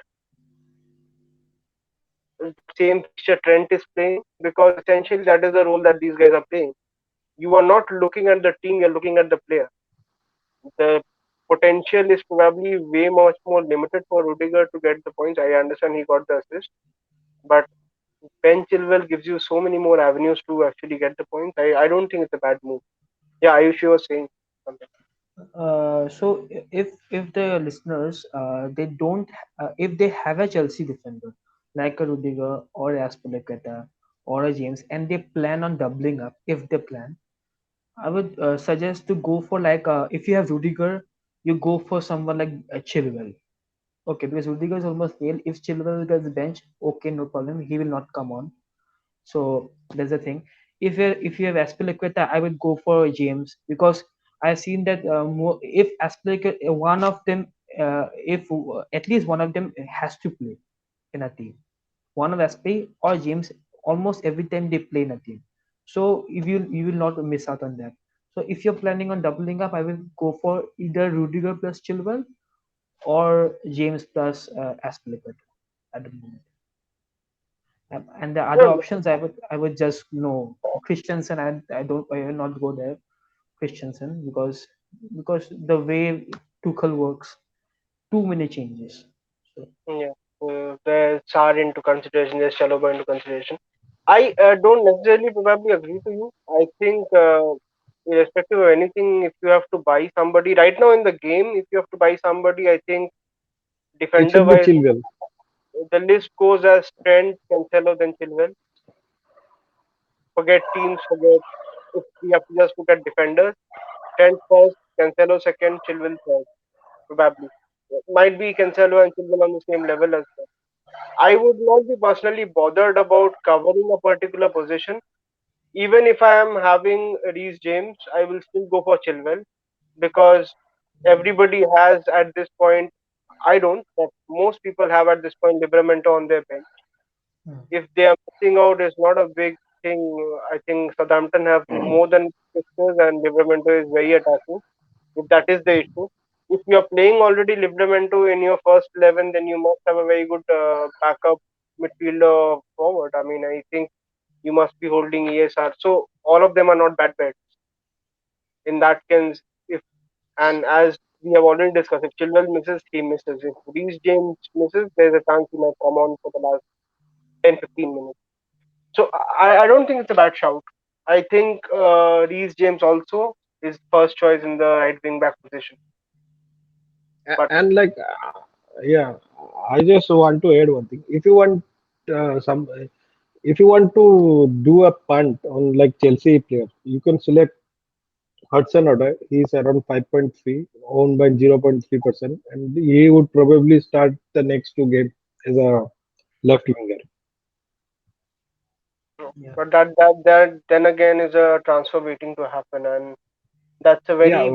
same fixture Trent is playing? Because essentially, that is the role that these guys are playing. You are not looking at the team; you're looking at the player. The potential is probably way much more limited for Rudiger to get the points. I understand he got the assist, but Ben Chilwell gives you so many more avenues to actually get the points. I don't think it's a bad move. Yeah, Ayush, you were saying something. If the listeners they don't if they have a Chelsea defender like a Rudiger or Aspilicueta or a James, and they plan on doubling up, if they plan, I would suggest to go for, like, if you have Rudiger, you go for someone like Chilwell. Okay, because Rudiger is almost nailed. If Chilwell gets bench, okay, no problem. He will not come on. So that's the thing. If you have Aspilicueta, I would go for James because I've seen that if Aspilicueta, one of them, if at least one of them has to play in a team, one of Aspi or James, almost every time they play in a team. So if you will not miss out on that. So if you're planning on doubling up, I will go for either Rudiger plus Chilwell or James plus Aspilicueta at the moment. And the other Yeah, options, I would just Christensen. I will not go there Christensen because the way Tuchel works, too many changes. So yeah. There's Sar into consideration, there's Chalobah into consideration. I don't necessarily probably agree to you. I think, irrespective of anything, if you have to buy somebody right now in the game, if you have to buy somebody, I think It defender should be wise, Chilwell. the list goes as Trent, Cancelo, then Chilwell. Forget teams, forget if we have to just look at defenders. Trent first, Cancelo second, Chilwell third, probably. Might be Cancelo and Chilwell on the same level as well. I would not be personally bothered about covering a particular position. Even if I am having Reece James, I will still go for Chilwell because everybody has at this point. I don't, but most people have at this point Livramento on their bench. mm, If they are missing out, is not a big thing. I think Southampton have more than fixtures and Livramento is very attacking. If that is the issue, if you are playing already Livramento in your first 11, then you must have a very good backup midfielder forward. I mean, I think you must be holding ESR. So all of them are not bad bets in that case. If and as we have already discussed, if Chilwell misses, he misses. If Reece James misses, there's a chance he might come on for the last 10-15 minutes. So I don't think it's a bad shout. I think Reece James also is first choice in the right wing back position. But And like, yeah, I just want to add one thing. If you want some, if you want to do a punt on like Chelsea player, you can select Hudson Odoi. He's around 5.3, owned by 0.3%, and he would probably start the next two games as a left winger. yeah, but that then again is a transfer waiting to happen, and that's a Yeah, very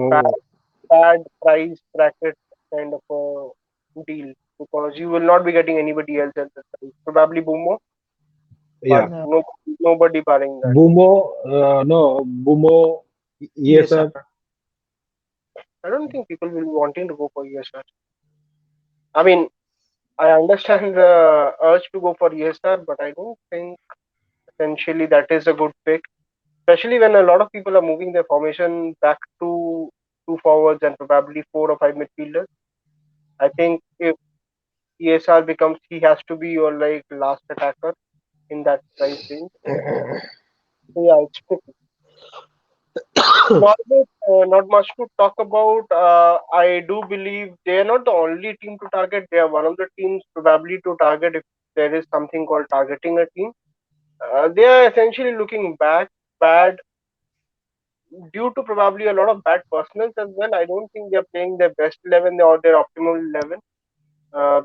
bad price bracket kind of a deal because you will not be getting anybody else at this price. Probably Boomo, but yeah. no, nobody barring that. Bumo, no, Bumo, yes, ESR. sir. I don't think people will be wanting to go for ESR. I mean, I understand the urge to go for ESR, but I don't think essentially that is a good pick, especially when a lot of people are moving their formation back to two forwards and probably four or five midfielders. I think if ESR becomes, he has to be your like last attacker in that price range. So yeah, it's tricky. Norwich, not much to talk about. I do believe they are not the only team to target. They are one of the teams probably to target if there is something called targeting a team. They are essentially looking bad due to probably a lot of bad personals as well. I don't think they are playing their best 11 or their optimal 11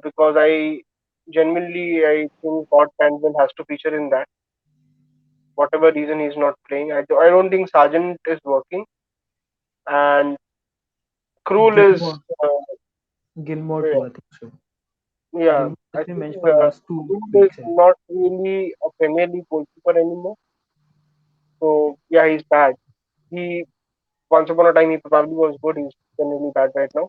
because I think God Canville has to feature in that. Whatever reason he's not playing, I don't think Sargent is working, and Krul is. Gilmore, Uh, Gilmore yeah, too. I think so. yeah, Gilmore has I been think mentioned for last two Krul is weeks. not really a Premier League goalkeeper anymore. So yeah, he's bad. He once upon a time he probably was good. He's generally bad right now.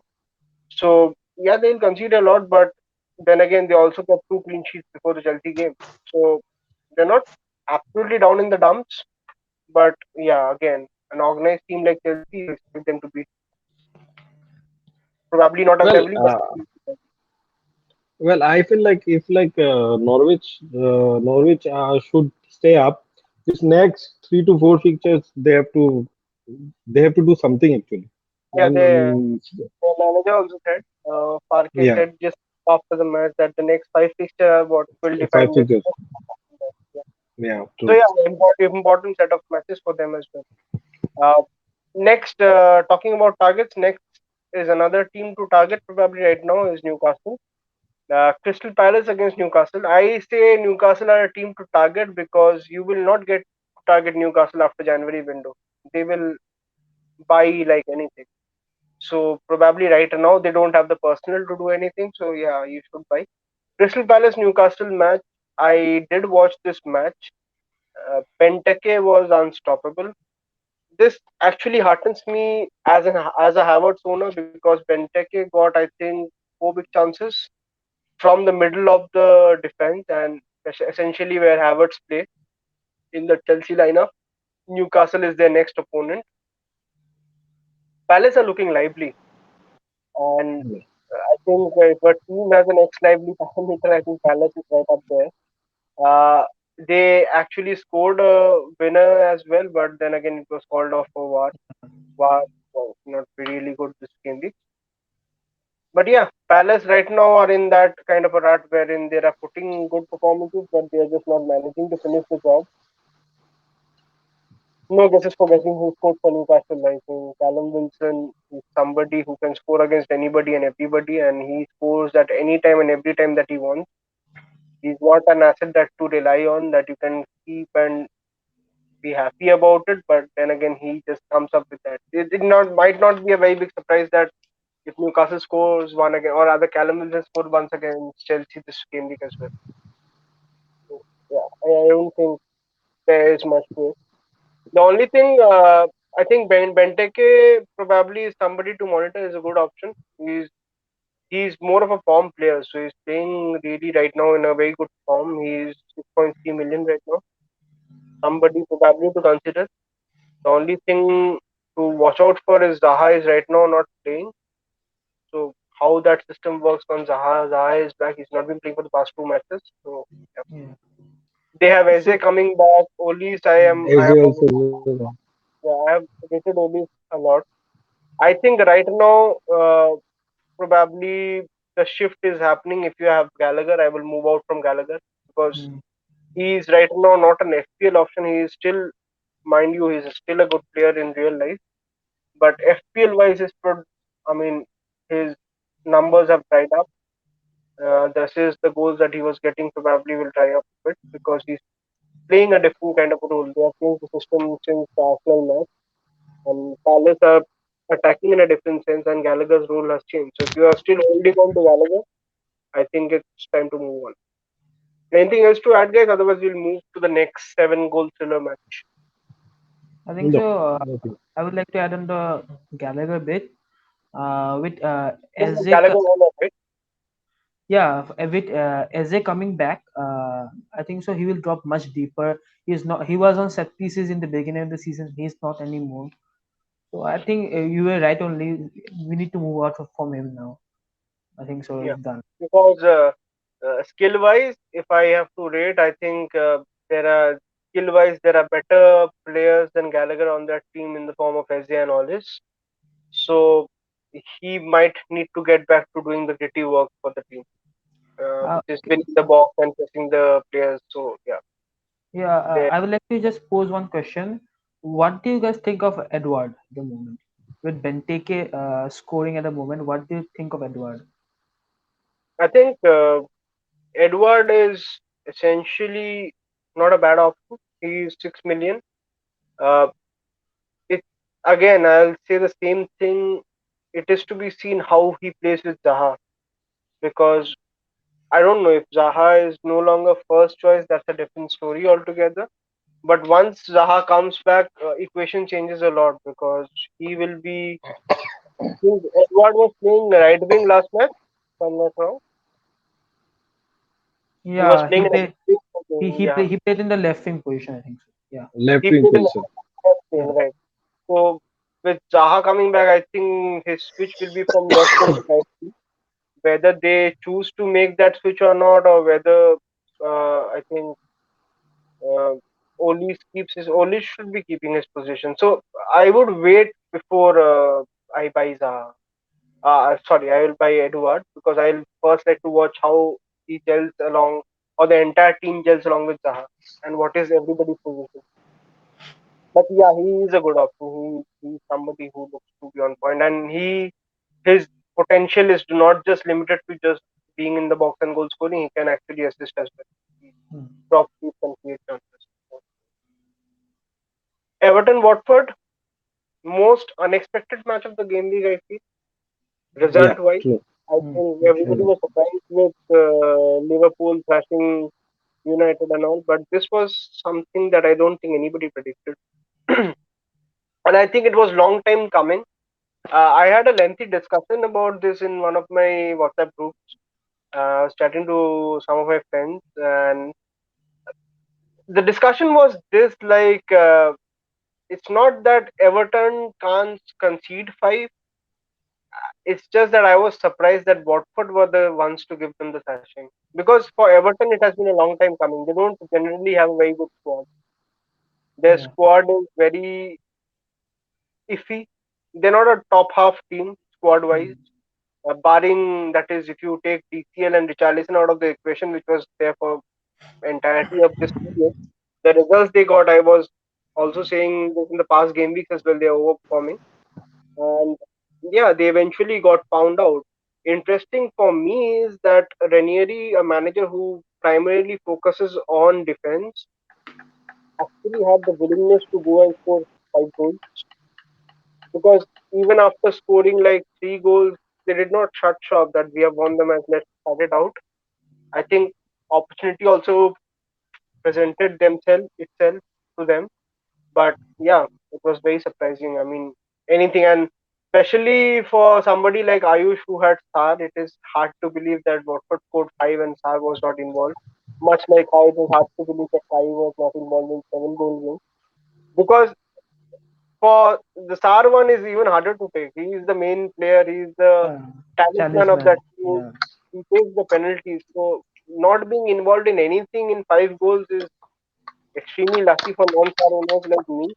So yeah, they'll concede a lot, but then again, they also got two clean sheets before the Chelsea game. So they're not absolutely down in the dumps, but yeah, again, an organized team like Chelsea, you expect them to beat. Probably not as Well, heavily, but well, I feel like if like Norwich should stay up, this next 3 to 4 fixtures they have to do something actually. yeah, And the manager also said, Parquet yeah, said just after the match that the next five fixtures are what will five define this. fixtures. Yeah. Yeah, So true. yeah, important set of matches for them as well. Uh, Next, talking about targets, next is another team to target probably right now is Newcastle. Crystal Palace against Newcastle. I say Newcastle are a team to target because you will not get to target Newcastle after January window. They will buy like anything. So probably right now they don't have the personnel to do anything. So yeah, you should buy. Crystal Palace Newcastle match. I did watch this match. Benteke was unstoppable. This actually heartens me as a Havertz owner because Benteke got I think four big chances from the middle of the defense and essentially where Havertz play in the Chelsea lineup. Newcastle is their next opponent. Palace are looking lively, and I think if a team has an ex-lively parameter, I think Palace is right up there. Uh, they actually scored a winner as well, but then again it was called off for VAR. VAR was not really good this game week. But yeah, Palace right now are in that kind of a rut wherein they are putting good performances, but they are just not managing to finish the job. No guesses for guessing who scored for Newcastle. I think Callum Wilson is somebody who can score against anybody and everybody, and he scores at any time and every time that he wants. He's not an asset that to rely on that you can keep and be happy about it. But then again, he just comes up with that. It not might not be a very big surprise that if Newcastle scores one again, or rather Callum Wilson scored once against Chelsea this game week as well. So, yeah, I don't think there is much to it. The only thing I think Benteke probably is somebody to monitor is a good option. He's more of a form player, so he's playing really right now in a very good form. He's 6.3 million right now. Somebody probably to consider. The only thing to watch out for is Zaha is right now not playing. So how that system works on Zaha? Zaha is back. He's not been playing for the past two matches. So yeah. Yeah. They have Eze So coming back. Olis, I Eze have also there. yeah, I have rated Olis a lot. I think right now, probably the shift is happening. If you have Gallagher, I will move out from Gallagher because mm, he is right now not an FPL option. He is still, mind you, he is still a good player in real life. But FPL wise, I mean, his numbers have dried up. This is the goals that he was getting probably will dry up a bit because he's playing a different kind of role. They have changed the system since the Arsenal match, and Palace are attacking in a different sense, and Gallagher's role has changed. So if you are still holding on to Gallagher, I think it's time to move on. Anything else to add, guys? Otherwise, we'll move to the next seven goal thriller match. I think No, so. nothing. I would like to add on the Gallagher bit. With Yeah, Eze, Gallagher won it, right? yeah, with Eze coming back, I think so. He will drop much deeper. He's not. He was on set pieces in the beginning of the season. He's not anymore. So I think you were right. Only we need to move out from him now. I think so. Yeah, It's done. because skill wise, if I have to rate, I think there are skill wise there are better players than Gallagher on that team in the form of Eze and all this. So he might need to get back to doing the gritty work for the team, which is Okay. winning the box and pressing the players. So yeah, Yeah, there. I would like to just pose one question. What do you guys think of Edward at the moment? With Benteke scoring at the moment, what do you think of Edward? I think Edward is essentially not a bad option. He's 6 million. Uh, it again, I'll say the same thing. It is to be seen how he plays with Zaha because I don't know if Zaha is no longer first choice. That's a different story altogether. But once Zaha comes back, equation changes a lot because he will be. I think Edward was playing right wing last match. If I'm not wrong, he was Yeah, playing in a right wing. Yeah, he played in the left wing position. I think so. Yeah. Left he wing played in the position. left wing, Yeah. right? So with Zaha coming back, I think his switch will be from left wing to right wing. Whether they choose to make that switch or not, or whether I think uh, Oli should be keeping his position. So I would wait before I buy Zaha. Sorry, I will buy Eduard because I'll first like to watch how he gels along, or the entire team gels along with Zaha, and what is everybody's position. But yeah, he is a good option. He's somebody who looks to be on point, and his potential is not just limited to just being in the box and goal scoring, he can actually assist as well. He Hmm. drop deep and create chances. Everton Watford, most unexpected match of the game week, I feel. Yeah, Result wise, true. I Hmm. think Hmm. everybody Mm. was surprised with Liverpool thrashing United and all, but this was something that I don't think anybody predicted. And I think it was long time coming. I had a lengthy discussion about this in one of my WhatsApp groups. I was chatting to some of my friends, and the discussion was this: like, it's not that Everton can't concede five. It's just that I was surprised that Watford were the ones to give them the thrashing. Because for Everton, it has been a long time coming. They don't generally have a very good squad. Their Yeah. squad is very iffy. They're not a top half team squad wise. Hmm. Barring that is, if you take DCL and Richarlison out of the equation, which was there for entirety of this period, the results they got, I was also saying this in the past game weeks as well, they're overperforming. And yeah, they eventually got found out. Interesting for me is that Ranieri, a manager who primarily focuses on defense, actually had the willingness to go and score 5 goals, because even after scoring like 3 goals, they did not shut shop that we have won the match. Let's start it out. I think opportunity also presented themselves itself to them. But yeah, it was very surprising. I mean, anything, and especially for somebody like Ayush who had Sar, it is hard to believe that Watford scored five and Sar was not involved. Much like how it is hard to believe that Sai was not involved in 7 goal game. Because for the Sar one is even harder to take. He is the main player. He is the Uh, talisman of that Talisman. team. Yeah. He takes the penalties. So not being involved in anything in 5 goals is extremely lucky for non-Sar owners like me.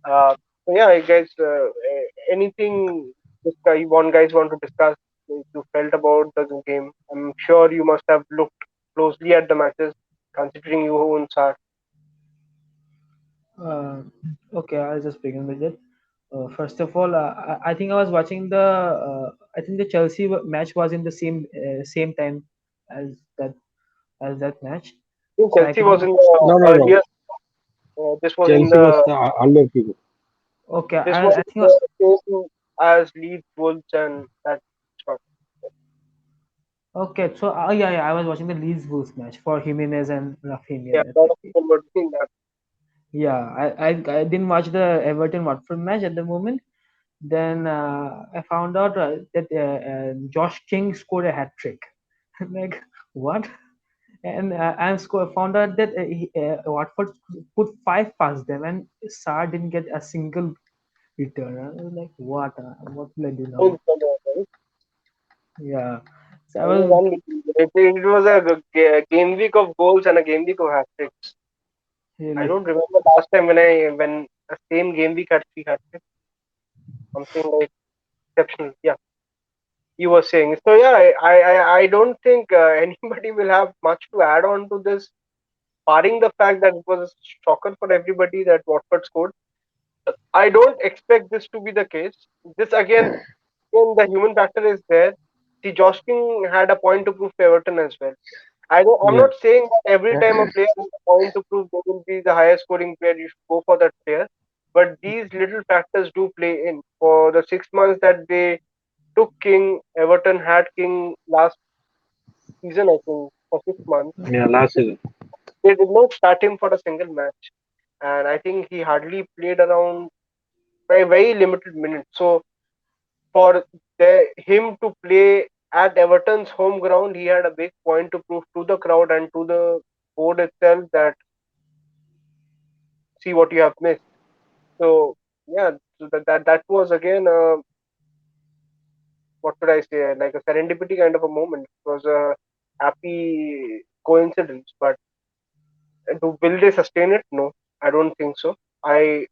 So yeah, guys, anything you want guys want to discuss, if you felt about the game? I'm sure you must have looked closely at the matches, considering you own Sar. Uh, okay, I'll just begin with it. First of all, I think I was watching the. I think the Chelsea match was in the same time as that as that match. I think So I Chelsea could was not. in the No, no, no. earlier. This was in Chelsea the was the underachieving. Okay, this was I in think the same as Leeds, Wolves, and that stuff. okay. So yeah, yeah, I was watching the Leeds Wolves match for Jimenez and Yeah, Rafinha. a lot of people were doing that. Yeah, I didn't watch the Everton Watford match at the moment. Then I found out that Josh King scored a hat trick. Like what? And found out that Watford put five past them, and Sarr didn't get a single return. I was like, what? What will I do now? Don't come on, right? Yeah. So I It was was unbelievable. It was a game week of goals and a game week of hat tricks. I really. don't remember last time when a same game week had 3 hat tricks, something like exceptional. Yeah, you were saying. So yeah, I don't think anybody will have much to add on to this, barring the fact that it was a shocker for everybody that Watford scored. I don't expect this to be the case. This again, the human factor is there. See, Josh King had a point to prove to Everton as well. I'm Yeah. not saying that every time a player has a point to prove, they will be the highest scoring player. You should go for that player. But these little factors do play in. For the 6 months that they took King, Everton had King last season, I think, for 6 months. Yeah, last They, season. they did not start him for a single match. And I think he hardly played around very, very limited minutes. So for him to play at Everton's home ground, he had a big point to prove to the crowd and to the board itself that see what you have missed. So yeah, so that was again what should I say, like a serendipity kind of a moment. It was a happy coincidence, but will they sustain it? No, I don't think so. I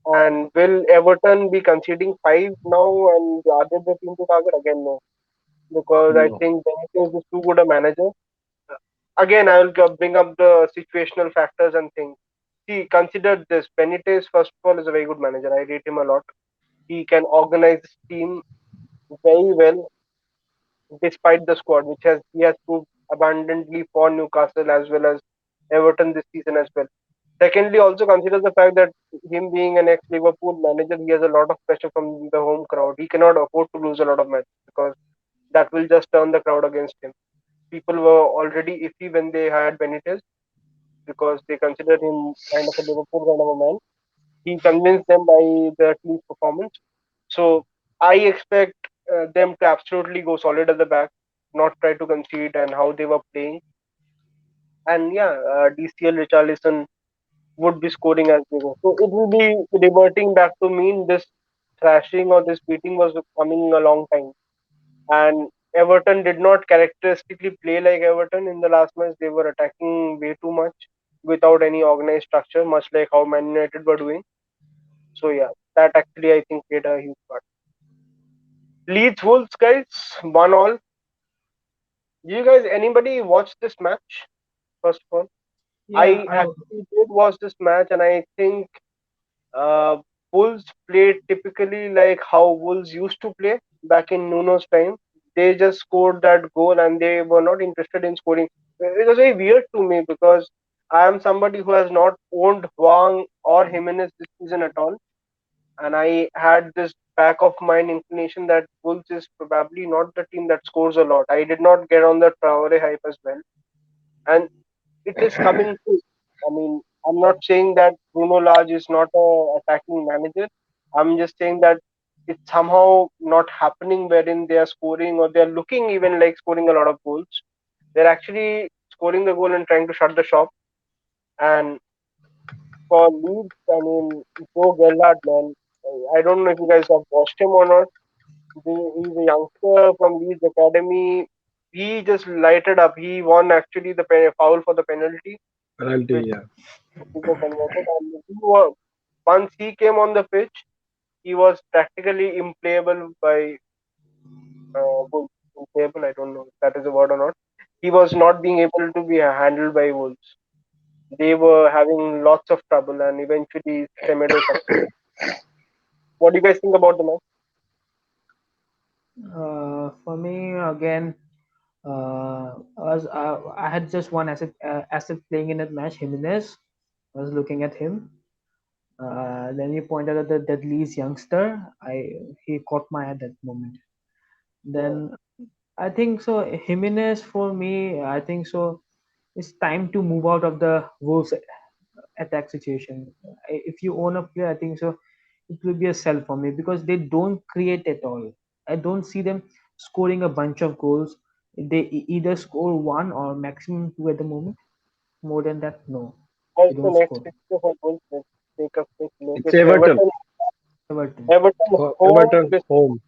And will Everton be conceding five now and are they the team to target again? No, because I No. think Benitez is too good a manager. Again, I will bring up the situational factors and things. See, consider this. Benitez, first of all, is a very good manager. I rate him a lot. He can organize his team very well despite the squad which has he has proved abundantly for Newcastle as well as Everton this season as well. Secondly, also consider the fact that him being an ex-Liverpool manager, he has a lot of pressure from the home crowd. He cannot afford to lose a lot of matches because that will just turn the crowd against him. People were already iffy when they hired Benitez because they considered him kind of a Liverpool kind of a man. He convinced them by the team's performance. So I expect them to absolutely go solid at the back, not try to concede and how they were playing. And yeah, DCL Richarlison would be scoring as they go. So it will be reverting back to mean this thrashing or this beating was coming a long time. And Everton did not characteristically play like Everton in the last match. They were attacking way too much without any organized structure, much like how Man United were doing. So yeah, that actually I think played a huge part. Leeds Wolves guys, 1-1. Do you guys anybody watch this match? First of all, Yeah, I actually did watch this match, and I think uh, Wolves played typically like how Wolves used to play back in Nuno's time. They just scored that goal, and they were not interested in scoring. It was very weird to me because I am somebody who has not owned Huang or Jimenez this season at all, and I had this back of mind inclination that Wolves is probably not the team that scores a lot. I did not get on the Traore hype as well, and it is coming true. I mean, I'm not saying that Bruno Lage is not a attacking manager. I'm just saying that it's somehow not happening wherein they are scoring or they are looking even like scoring a lot of goals. They're actually scoring the goal and trying to shut the shop. And for Leeds, I mean, Joe Gerrard, man, I don't know if you guys have watched him or not. He's a youngster from Leeds Academy. He just lighted up. He won actually the foul for the penalty, Penalty, which yeah. were converted. And once he came on the pitch, he was practically implayable by Wolves. Implayable, I don't know if that is a word or not. He was not being able to be handled by Wolves. They were having lots of trouble, and eventually Semedo succeeded. What do you guys think about the match? for me again, I had just one asset playing in that match, Jimenez. I was looking at him. Then you pointed out that Lee's youngster. He caught my eye at that moment. Yeah. Then I think so. Jimenez for me, I think so. It's time to move out of the Wolves attack situation. If you own a player, I think so. It will be a sell for me because they don't create at all. I don't see them scoring a bunch of goals. They either score one or maximum two at the moment. More than that, no, they What's the don't next score. fixture for Wolves? Let's take a quick look. It's It's Everton. Everton. Everton. Everton home. Everton home.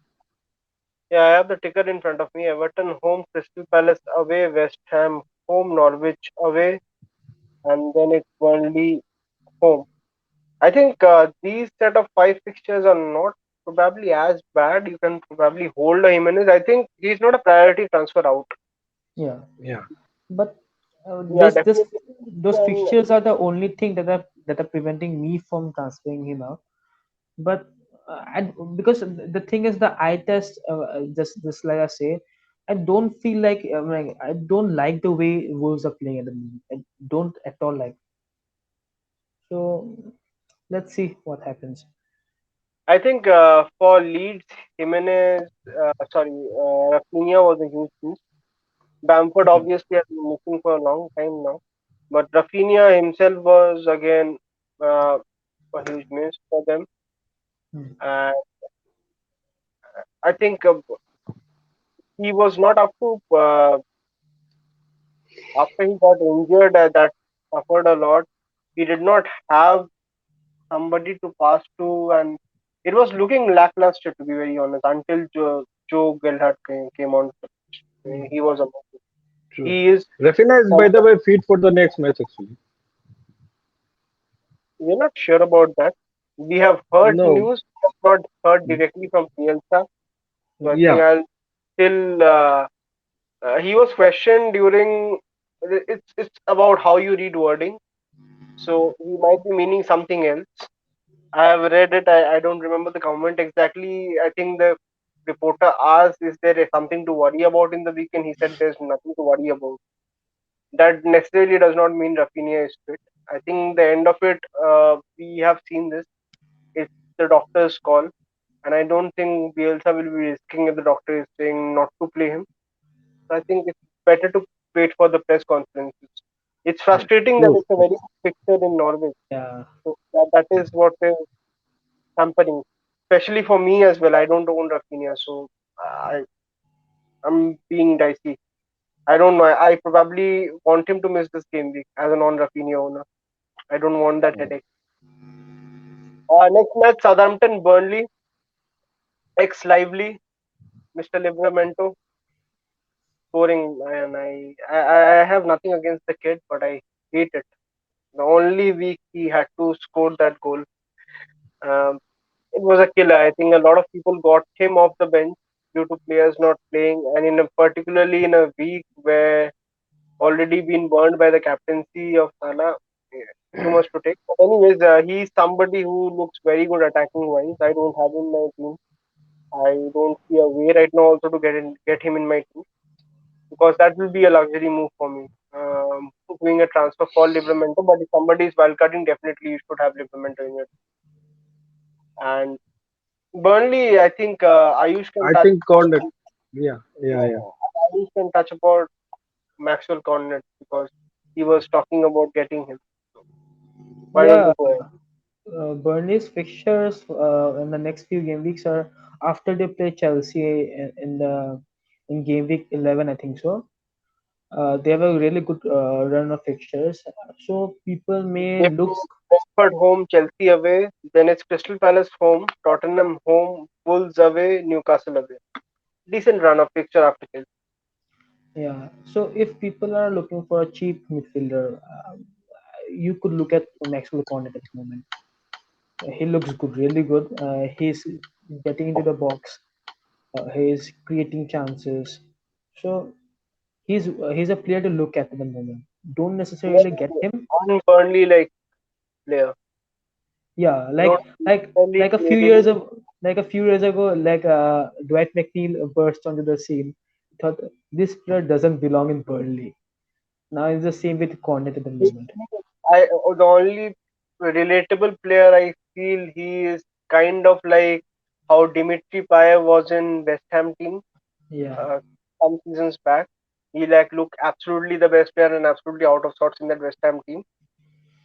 Yeah, I have the ticker in front of me. Everton home, Crystal Palace away, West Ham home, Norwich away, and then it's Burnley home. I think these set of five fixtures are not probably as bad. You can probably hold a Jimenez. I think he's not a priority transfer out. Yeah, Yeah. but Yeah, this definitely. those And fixtures are the only thing that are preventing me from transferring him out. But and because the thing is the eye test, just like I say, I don't feel like I don't like the way Wolves are playing at the moment. I don't at all like. So let's see what happens. I think for Leeds, Jimenez, Rafinha was a huge boost. Bamford Hmm. obviously has been missing for a long time now, but Rafinha himself was again uh, a huge miss for them. Hmm. And I think he was not up to after he got injured. That suffered a lot. He did not have somebody to pass to, and it was looking lackluster to be very honest until Joe Gelhardt came on. Hmm. He was amazing. True. He is Rafinha is, by the way, fit for the next match, actually. we're not sure about that. We have heard No. news, but not heard directly from Bielsa. So I think Yeah. I'll still. He was questioned during. It's about how you read wording. So he might be meaning something else. I have read it. I don't remember the comment exactly. I think the reporter asked, "Is there something to worry about in the weekend?" He said, "There's nothing to worry about." That necessarily does not mean Rafinha is fit. I think the end of it, we have seen this. It's the doctor's call, and I don't think Bielsa will be risking if the doctor is saying not to play him. So I think it's better to wait for the press conferences. It's frustrating that True. it's a very good fixture in Norwich. Yeah, So that is what is hampering, especially for me as well. I don't own Rafinha, so I'm being dicey. I don't know. I probably want him to miss this game week as a non-Rafinha owner. I don't want that headache. Next match, Southampton Burnley, xLively, Mr. Livramento scoring, and I have nothing against the kid, but I hate it. The only week he had to score that goal, um, it was a killer. I think a lot of people got him off the bench due to players not playing, and particularly in a week where already been burned by the captaincy of Salah. Too much to take. But anyways, he's somebody who looks very good attacking wise. I don't have him in my team. I don't see a way right now also to get him in my team because that will be a luxury move for me. Doing a transfer for Livramento, but if somebody is wildcarding, definitely you should have Livramento in your team. And Burnley, I think Ayush can I touch. think Cornet. Yeah, yeah, yeah. Ayush can touch about Maxwell Cornet because he was talking about getting him. So why don't yeah. you go ahead? Burnley's fixtures in the next few game weeks are after they play Chelsea in game week 11, I think so. They have a really good run of fixtures, so people may They've look. got Brentford home, Chelsea away, then it's Crystal Palace home, Tottenham home, Wolves away, Newcastle away. Decent run of fixture after Chelsea. Yeah, so if people are looking for a cheap midfielder, you could look at Maxwell Cornet at the moment. He looks good, really good. He's getting into the box. He's creating chances. So he's a player to look at the moment. Don't necessarily get Very him. un-Burnley like player. Yeah, You don't necessarily like a few play him. years of like a few years ago, Dwight McNeil burst onto the scene. Thought this player doesn't belong in Burnley. Now it's the same with Cornet at the moment. The only relatable player I feel he is kind of like how Dimitri Payet was in West Ham team Yeah. uh, some seasons back. He like looked absolutely the best player and absolutely out of sorts in that West Ham team.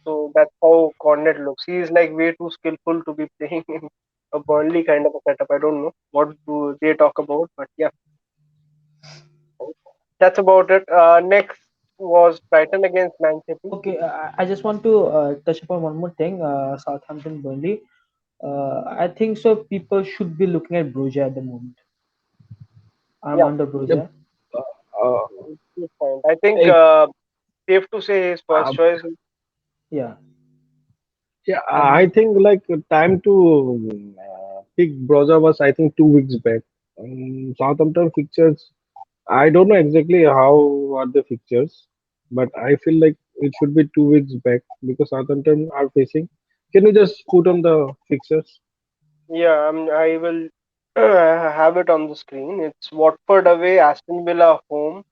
So that's how Cornet looks. He is like way too skillful to be playing in a Burnley kind of a setup. I don't know what do they talk about, but yeah, that's about it. Next was Brighton against Man City. Okay, I just want to touch upon one more thing. Southampton Burnley. I think so. People should be looking at Broja at the moment. Yeah, Armando Yep. Broja. Uh, good point. I think like, safe to say his first uh, choice. Yeah. yeah, I Um, think like time to pick Broza was I think 2 weeks back. Southampton fixtures. I don't know exactly how are the fixtures, but I feel like it should be 2 weeks back because Southampton are facing. Can you just put on the fixtures? Yeah, I will have it on the screen. It's Watford away, Aston Villa home,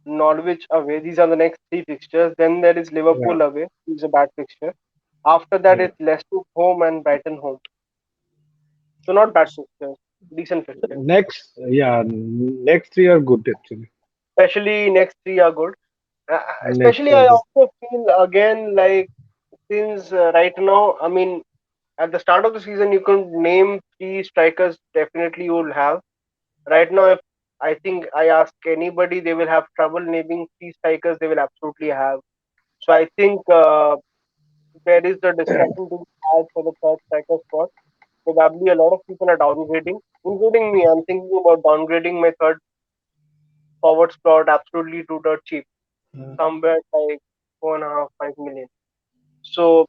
Norwich away. These are the next three fixtures. Then there is Yeah, Liverpool away, which is a bad fixture. After that, yeah. it's Leicester home and Brighton home. So not bad fixtures, decent fixtures. Next three are good actually. Especially next three are good. Next Especially are I good. also feel again like since right now, I mean at the start of the season you can name three strikers definitely you will have. Right now, if I think I ask anybody, they will have trouble naming three strikers. They will absolutely have. So I think there is the discussion to be had for the third striker spot. Probably a lot of people are downgrading, including me. I'm thinking about downgrading my third forward spot absolutely to dirt cheap, yeah. somewhere like 4.5, 5 million. So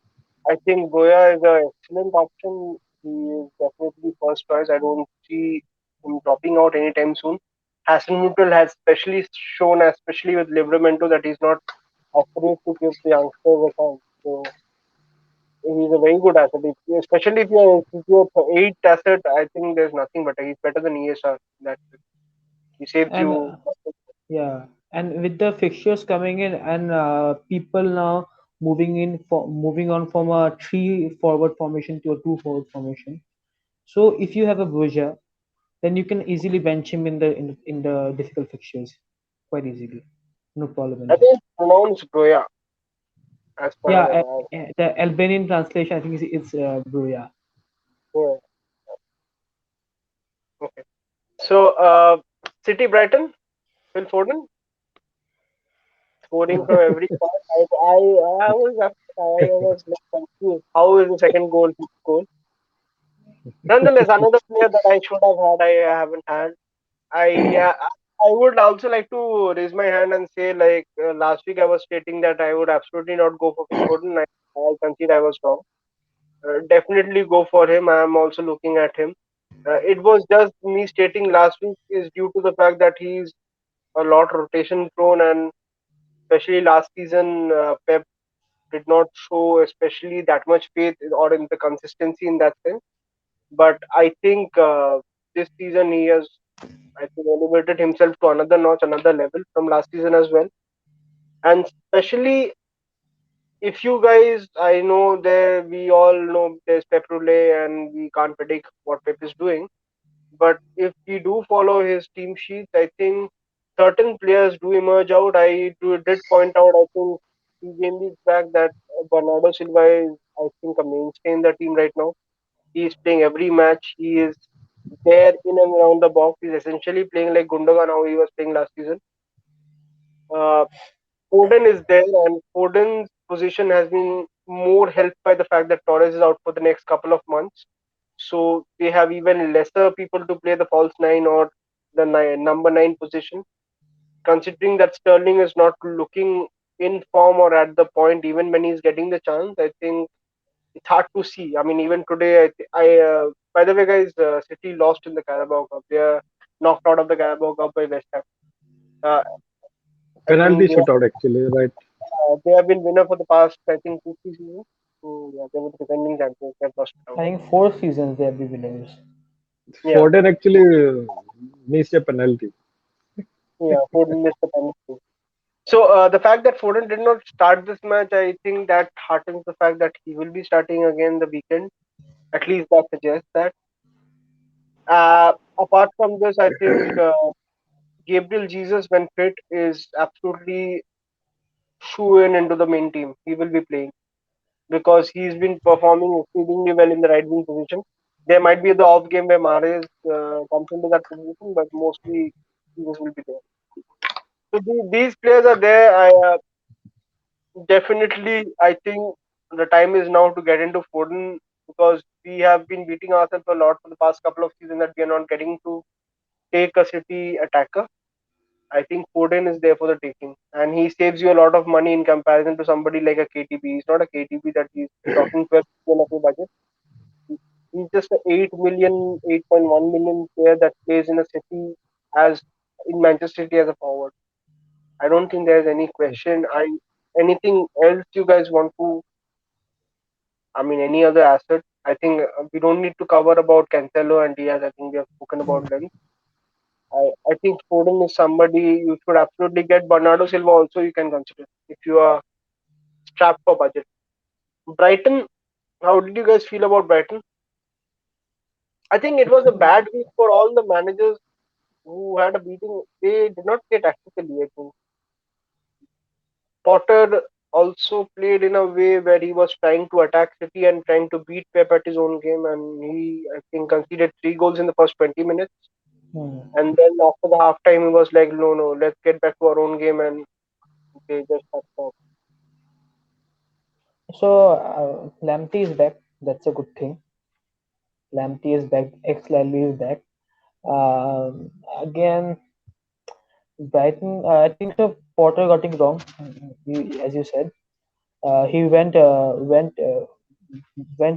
I think Goya is an excellent option. He is definitely first choice. I don't see him dropping out anytime soon. Hassan Mutual has especially shown, especially with Livramento, that he's not afraid to give the youngsters a chance. So He's a very good asset. Especially if you're eight asset, I think there's nothing better. He's better than ESR. That he saves And you. yeah, and with the fixtures coming in and people now moving on from a three forward formation to a two forward formation. So if you have a Bruja, then you can easily bench him in the difficult fixtures quite easily. No problem in I that. think it's pronounced Goya as per Yeah, the Albanian translation I think it's Bruja. yeah. Okay. So City Brighton, Phil Foden scoring from every part. I was like confused. How is the second goal his goal? Nonetheless, another player that I should have had, I haven't had. I would also like to raise my hand and say, like last week, I was stating that I would absolutely not go for Phil Foden. I concede I was wrong. Definitely go for him. I am also looking at him. It was just me stating last week is due to the fact that he's a lot rotation prone, and especially last season, Pep did not show especially that much faith or in the consistency in that sense. But I think this season he has, I think, elevated himself to another notch, another level from last season as well. And especially if you guys, I know there we all know there's Pep Roulette and we can't predict what Pep is doing. But if we do follow his team sheets, I think certain players do emerge out. Did point out, I think, 3 game weeks back that Bernardo Silva is, I think, a mainstay in the team right now. He is playing every match. He is there in and around the box. He's essentially playing like Gundogan how he was playing last season. Uh, Foden is there, and Foden's position has been more helped by the fact that Torres is out for the next couple of months. So they have even lesser people to play the false nine or the number nine position. Considering that Sterling is not looking in form or at the point, even when he's getting the chance, I think it's hard to see. I mean, even today, by the way, guys, City lost in the Carabao Cup. They are knocked out of the Carabao Cup by West Ham. Uh, I think Penalty shootout actually, right? they have been winner for the past, I think, 2 3 seasons. So yeah, they were the defending champions. They've lost it out. I think four seasons they have been winners. Yeah, Foden actually missed a penalty. yeah, Foden missed the penalty. So the fact that Foden did not start this match, I think that heartens the fact that he will be starting again the weekend. At least that suggests that. Apart from this, I think Gabriel Jesus, when fit, is absolutely shoe in into the main team. He will be playing because he's been performing exceedingly well in the right wing position. There might be the off game where Mahrez comes into that position, but mostly Jesus will be there. So these players are there. Definitely, I think the time is now to get into Foden because we have been beating ourselves a lot for the past couple of seasons that we are not getting to take a City attacker. I think Foden is there for the taking, and he saves you a lot of money in comparison to somebody like a KTB. He's not a KTB that we're talking 12 million of your budget. He's just a 8 million, 8.1 million player that plays in a city as in Manchester City as a forward. I don't think there's any question. Anything else you guys want to? I mean, any other asset? I think we don't need to cover about Cancelo and Diaz. I think we have spoken about them. I think Foden is somebody you should absolutely get. Bernardo Silva also you can consider if you are strapped for budget. Brighton, how did you guys feel about Brighton? I think it was a bad week for all the managers who had a beating. They did not play tactically. I think Potter also played in a way where he was trying to attack City and trying to beat Pep at his own game, and he I think conceded 3 goals in the first 20 minutes. Hmm. And then after the half time, he was like, no, no, let's get back to our own game, and they just had to. So Lamptey is back. That's a good thing. Lamptey is back. xLively is back. Again, Brighton. I think so. Potter got it wrong, as you said. He went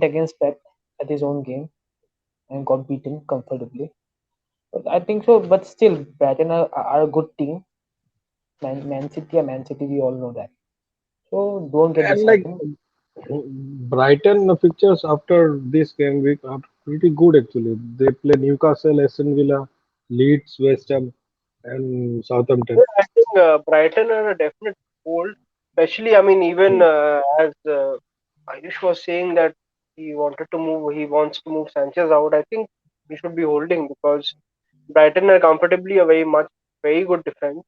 against Pep at his own game and got beaten comfortably. But I think so. But still, Brighton are a good team. Man City are Man City. We all know that. So don't get And like disheartened. Brighton fixtures after this game week are pretty good actually. They play Newcastle, Aston Villa, Leeds, West Ham, and Southampton. Yeah, I think Brighton are a definite hold, especially, I mean, even as Ayush was saying that he wants to move Sanchez out. I think he should be holding because Brighton are comfortably a very good defense.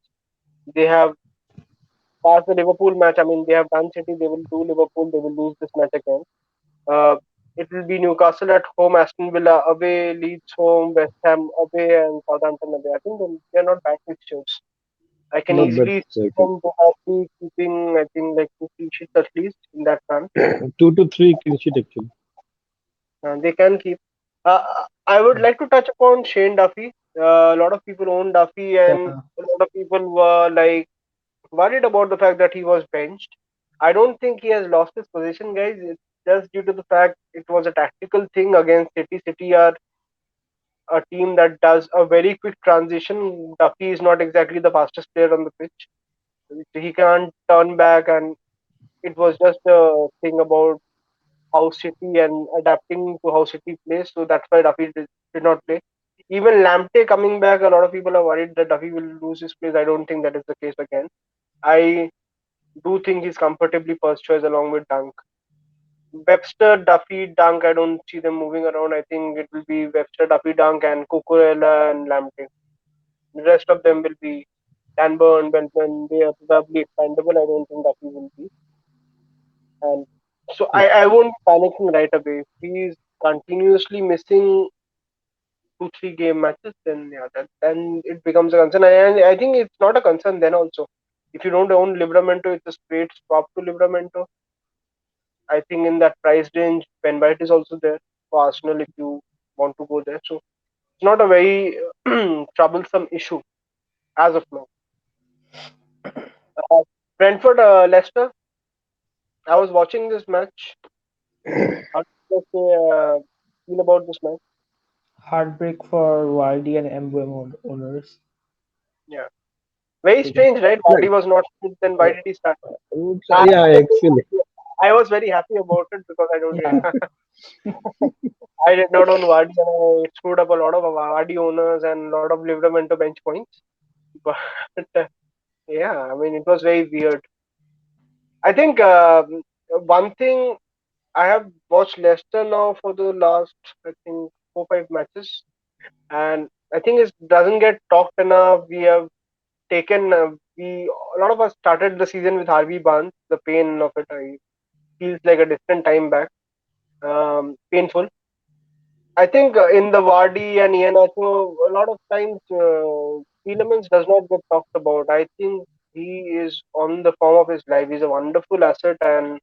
They have passed the Liverpool match. I mean, they have done City. They will do Liverpool. They will lose this match again. Uh, it will be Newcastle at home, Aston Villa away, Leeds home, West Ham away, and Southampton away. I think they're not bad fixtures. I can Not bad easily see cycle. them probably keeping, I think, like two clean sheets at least in that run. 2 to 3 clean sheet actually. They can keep. I would like to touch upon Shane Duffy. A lot of people own Duffy, and Yeah, a lot of people were like worried about the fact that he was benched. I don't think he has lost his position, guys. It's just due to the fact it was a tactical thing against City. City are a team that does a very quick transition. Duffy is not exactly the fastest player on the pitch. He can't turn back, and it was just a thing about how City and adapting to how City plays. So that's why Duffy did not play. Even Lamptey coming back, a lot of people are worried that Duffy will lose his place. I don't think that is the case again. I do think he's comfortably first choice along with Dunk. Webster, Duffy, Dunk, I don't see them moving around. I think it will be Webster, Duffy, Dunk, and Cucurella and Lamptey. The rest of them will be Danburn, Beltman. They are probably expandable. I don't think Duffy will be. And so Yeah. I won't be panicking right away. If he's continuously missing 2 3 game matches, then yeah, then it becomes a concern. And I think it's not a concern then also. If you don't own Livramento, it's a straight swap to Livramento. I think in that price range, Ben White is also there for Arsenal if you want to go there. So it's not a very troublesome issue as of now. Uh, Brentford, Leicester. I was watching this match. How do you feel about this match? heartbreak for Vardy and Mbeumo owners. Yeah. Very They can. strange, right? Like, Vardy was not fit, then why did he start? I yeah, was very actually. happy. I was very happy about it because I don't Yeah, I did not own Vardy and I screwed up a lot of Vardy owners and a lot of Livramento bench points. But yeah, I mean it was very weird. I think one thing I have watched Leicester now for the last I think 4 5 matches, and I think it doesn't get talked enough. We have taken we a lot of us started the season with Harvey Barnes. The pain of it feels like a distant time back. Painful. I think in the Vardy and Iheanacho, a lot of times Tielemans does not get talked about. I think he is on the form of his life. He's a wonderful asset, and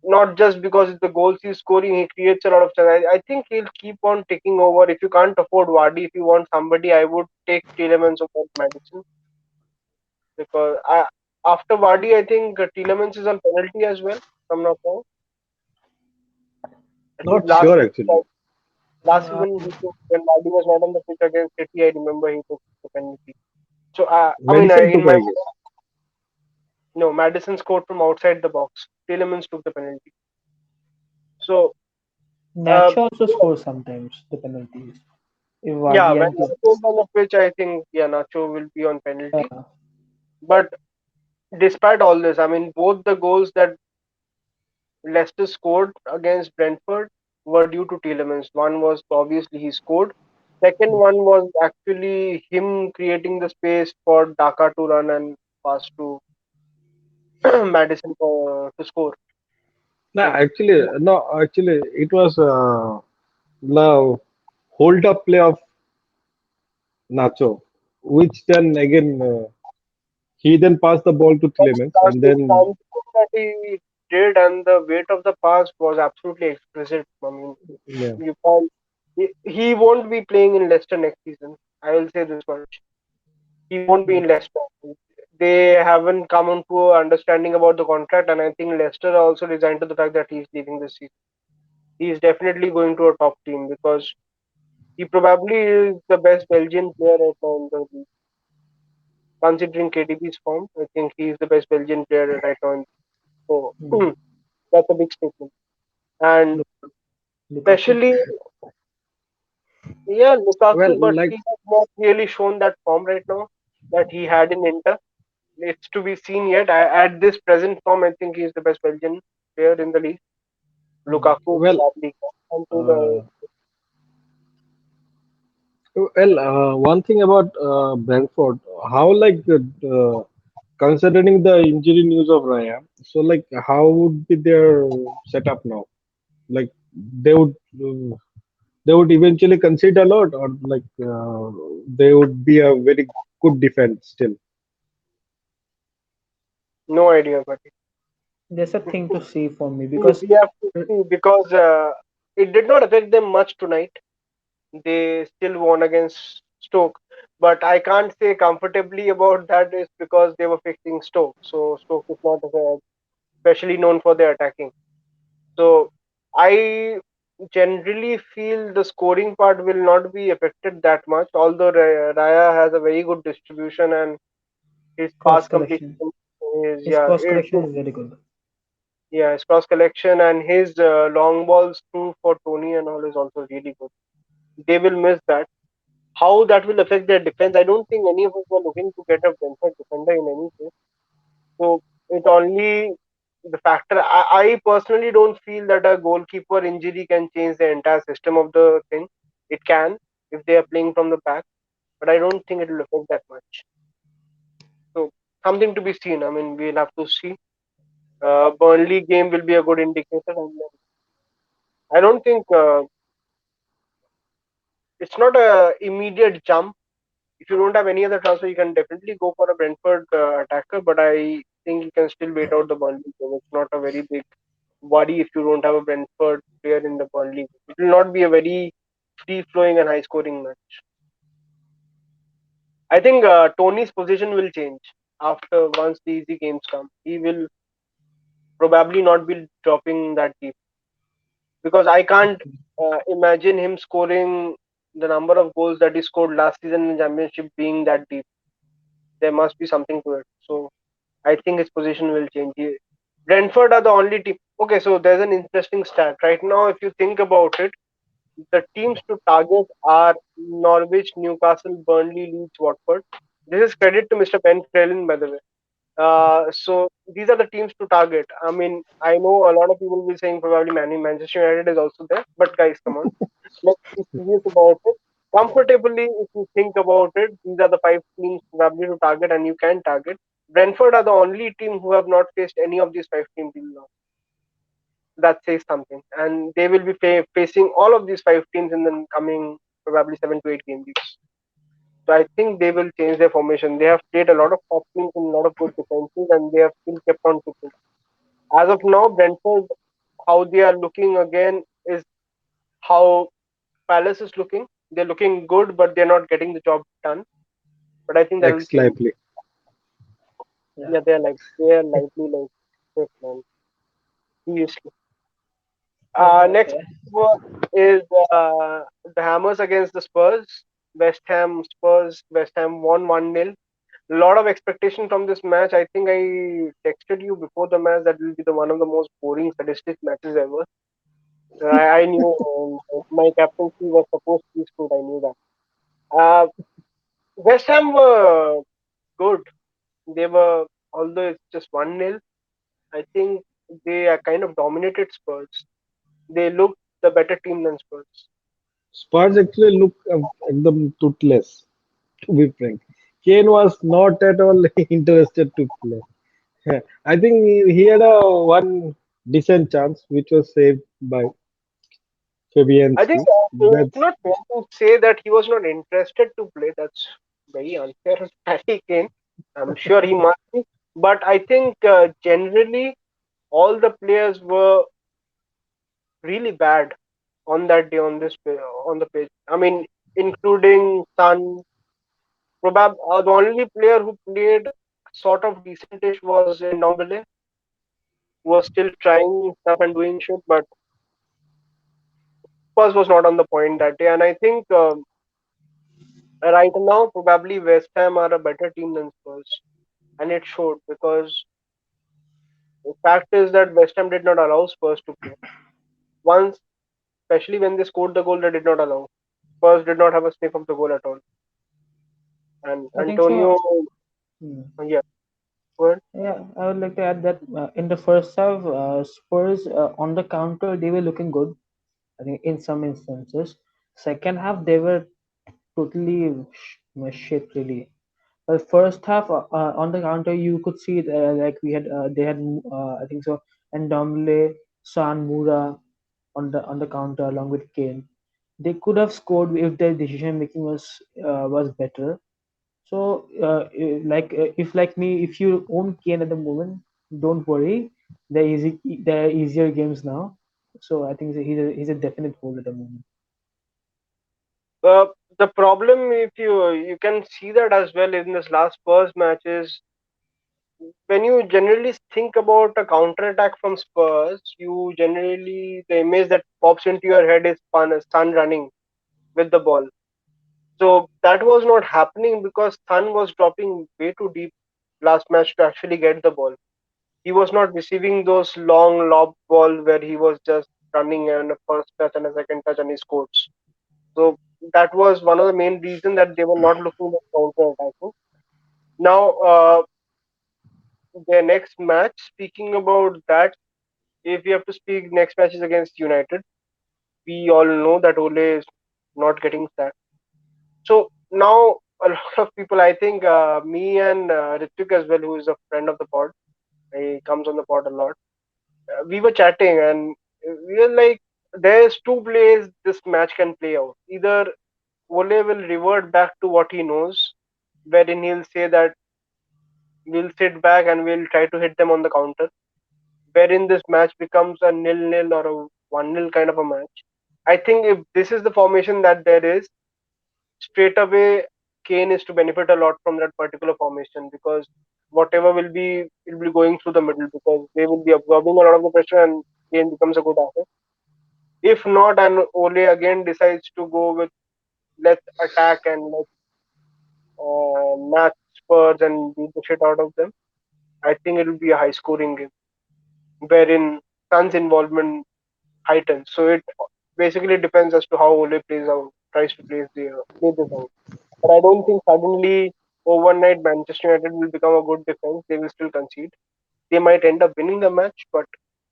not just because the goals he's scoring, he creates a lot of chance. I think he'll keep on taking over. If you can't afford Vardy, if you want somebody, I would take Tielemans over Madison because after Vardy, I think Tielemans is on penalty as well. If I'm not wrong. At least Not sure actually. last uh, season he took when Vardy was not on the pitch against City. I remember he took the penalty. So I mean, Medicine in took, my I guess. no, Madison scored from outside the box. Tielemans took the penalty. So uh, Nacho also scores sometimes the penalties. If yeah, Vardy when and Nacho is on the pitch, I think yeah, Nacho will be on penalty. yeah, But despite all this, I mean, both the goals that Leicester scored against Brentford were due to Tielemans. One was obviously he scored. Second one was actually him creating the space for Daka to run and pass to Madison to score. No, So actually, no, actually, it was the hold up play of Nacho, which then again he then passed the ball to Tielemans, and the then transition that he did and the weight of the pass was absolutely exquisite. I mean, yeah, you can't. He won't be playing in Leicester next season. I will say this much. He won't be in Leicester. They haven't come onto an understanding about the contract, and I think Leicester are also resigned to the fact that he's leaving this season. He is definitely going to a top team because he probably is the best Belgian player right now in the league. Considering KDB's form, I think he is the best Belgian player right now. So That's a big statement. And Lukaku. especially, yeah, Well, Lukaku, but like he has not really shown that form right now that he had in Inter. It's to be seen yet. At this present form, I think he's the best Belgian player in the league. Lukaku well, probably can to the. uh, one thing about Brentford, how considering the injury news of Raya, so like how would be their setup now? Like they would uh, they would eventually concede a lot, or they would be a very good defense still. No idea, but There's a thing to see for me because we have to see because it did not affect them much tonight. They still won against Stoke, but I can't say comfortably about that is because they were fixing Stoke. So Stoke is not especially known for their attacking. So I generally feel the scoring part will not be affected that much, although Raya has a very good distribution and his pass cross collection. completion is His yeah cross it collection is very good. yeah his cross collection and his long balls through for Tony and all is also really good. They will miss that. How that will affect their defense? I don't think any of us were looking to get a Brentford defender in any case. So it only the factor. I personally don't feel that a goalkeeper injury can change the entire system of the thing. It can if they are playing from the back, but I don't think it will affect that much. So something to be seen. I mean, we'll have to see. Burnley game will be a good indicator. And I don't think it's not a immediate jump. If you don't have any other transfer, you can definitely go for a Brentford attacker. But I think you can still wait out the Burnley game. It's not a very big worry if you don't have a Brentford player in the Burnley. It will not be a very free flowing and high scoring match. I think Tony's position will change after once the easy games come. He will probably not be dropping that deep because I can't imagine him scoring the number of goals that he scored last season in the championship being that deep. There must be something to it. So I think his position will change. Brentford are the only team. Okay, so there's an interesting stat. Right now, if you think about it, the teams to target are Norwich, Newcastle, Burnley, Leeds, Watford. This is credit to Mr. Ben Crellin, by the way. So these are the teams to target. I mean, I know a lot of people will be saying probably Manchester United is also there, but guys, come on, let's be serious about it. Comfortably, if you think about it, these are the five teams probably to target, and you can target. Brentford are the only team who have not faced any of these five teams till now. That says something, and they will be facing all of these five teams in the coming probably 7 to 8 game weeks. So I think they will change their formation. They have played a lot of top teams and a lot of good defenses, and they have still kept on kicking. As of now, Brentford, how they are looking again is how Palace is looking. They're looking good, but they're not getting the job done. But I think that will change. Ex-Lively. Yeah. Yeah, they're likely like shit, man. Seriously. Next Okay. one is the Hammers against the Spurs. West Ham Spurs. West Ham won 1-0. Lot of expectation from this match. I think I texted you before the match that will be the one of the most boring statistic matches ever. I knew my captaincy was supposed to be screwed. I knew that. West Ham were good. They were, although it's just 1-0, I think they are kind of dominated Spurs. They looked the better team than Spurs. Spurs actually look ekdam toothless, to be frank. Kane was not at all interested to play. I think he had a one decent chance, which was saved by I think Fabianski. it's That's not fair to say that he was not interested to play. That's very unfair on Harry Kane. I'm sure he must be. But I think generally all the players were really bad on that day on on the pitch. I mean, including Son. Probably the only player who played sort of decentish was in Dombele, who was still trying stuff and doing shit, but Spurs was not on the point that day. And I think right now probably West Ham are a better team than Spurs, and it showed because The fact is that West Ham did not allow Spurs to play. Once, especially when they scored the goal, they did not allow. Spurs did not have a sniff of the goal at all. And I think so. Antonio, Hmm. yeah, go ahead. Yeah, I would like to add that in the first half, Spurs on the counter they were looking good. I think in some instances, second half they were totally shit really. But first half on the counter you could see like we had they had I think so and Domble, San Mura on the counter along with Kane. They could have scored if their decision making was better. So, if like me, if you own Kane at the moment, don't worry. There are easier games now. So I think he's a definite hold at the moment. Uh, the problem, if you can see that as well in this last Spurs match, is when you generally think about a counter attack from Spurs, you generally the image that pops into your head is Son running with the ball. So that was not happening because Son was dropping way too deep last match to actually get the ball. He was not receiving those long lob ball where he was just running and a first touch and a second touch and he scores. So that was one of the main reasons that they were not looking at counter attacking. Now, their next match. Speaking about that, if we have to speak next match is against United. We all know that Ole is not getting sacked. So now a lot of people, I think, me and Ritik as well, who is a friend of the pod, he comes on the pod a lot. We were chatting and we were like, there's two ways this match can play out. Either Ole will revert back to what he knows, wherein he'll say that we'll sit back and we'll try to hit them on the counter, wherein this match becomes a nil-nil or a 1-0 kind of a match. I think if this is the formation that there is, straight away Kane is to benefit a lot from that particular formation because whatever will be going through the middle because they will be absorbing a lot of the pressure and Kane becomes a good asset. If not, and Ole again decides to go with let's attack and let's match Spurs and beat the shit out of them, I think it will be a high scoring game wherein Son's involvement heightens. So it basically depends as to how Ole plays out, tries to play this out. But I don't think suddenly overnight Manchester United will become a good defense. They will still concede. They might end up winning the match, but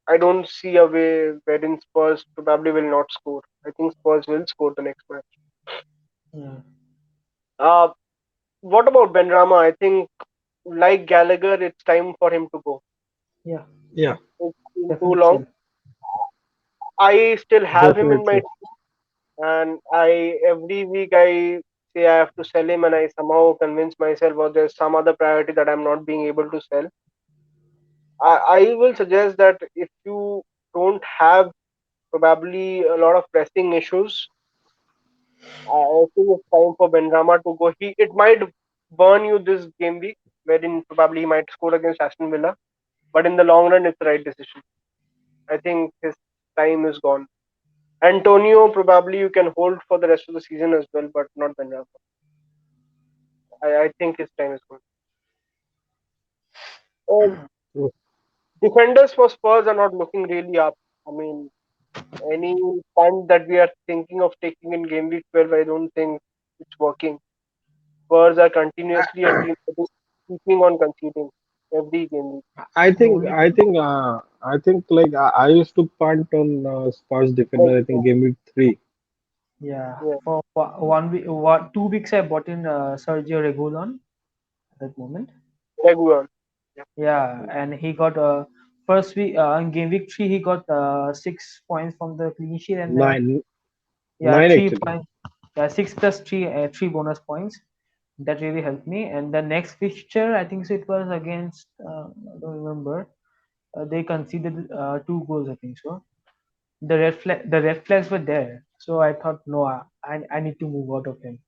I don't see a way wherein Spurs probably will not score. I think Spurs will score the next match. Yeah, Uh, what about Benrama? I think, like Gallagher, it's time for him to go. yeah, Yeah, It's been too definite long. sell. I still have him in my definitely. team, and I every week I say I have to sell him, and I somehow convince myself, or there's some other priority that I'm not being able to sell. I will suggest that if you don't have probably a lot of pressing issues, I think it's time for Benrama to go. It might burn you this game week, wherein probably he might score against Aston Villa, but in the long run, it's the right decision. I think his time is gone. Antonio, probably you can hold for the rest of the season as well, but not Benrama. I think his time is gone. Uh, Defenders for Spurs are not looking really up. I mean, any punt that we are thinking of taking in game week 12, I don't think it's working. Spurs are continuously a team that is keeping on conceding every game week. The only I think like I used to punt on Spurs Like, defender. I think game week 3. yeah yeah, for 1 week, 2 weeks I bought in Sergio Regulon at that moment. Reguilon. Yeah, Yeah, and he got first week in game week 3 he got 6 points from the clean sheet and Nine, yeah nine three actually. points. Yeah, 6 plus 3 three bonus points. That really helped me. And the next fixture, I think so it was against I don't remember. They conceded 2 goals, I think so. The red flags were there, so I thought no, I need to move out of him.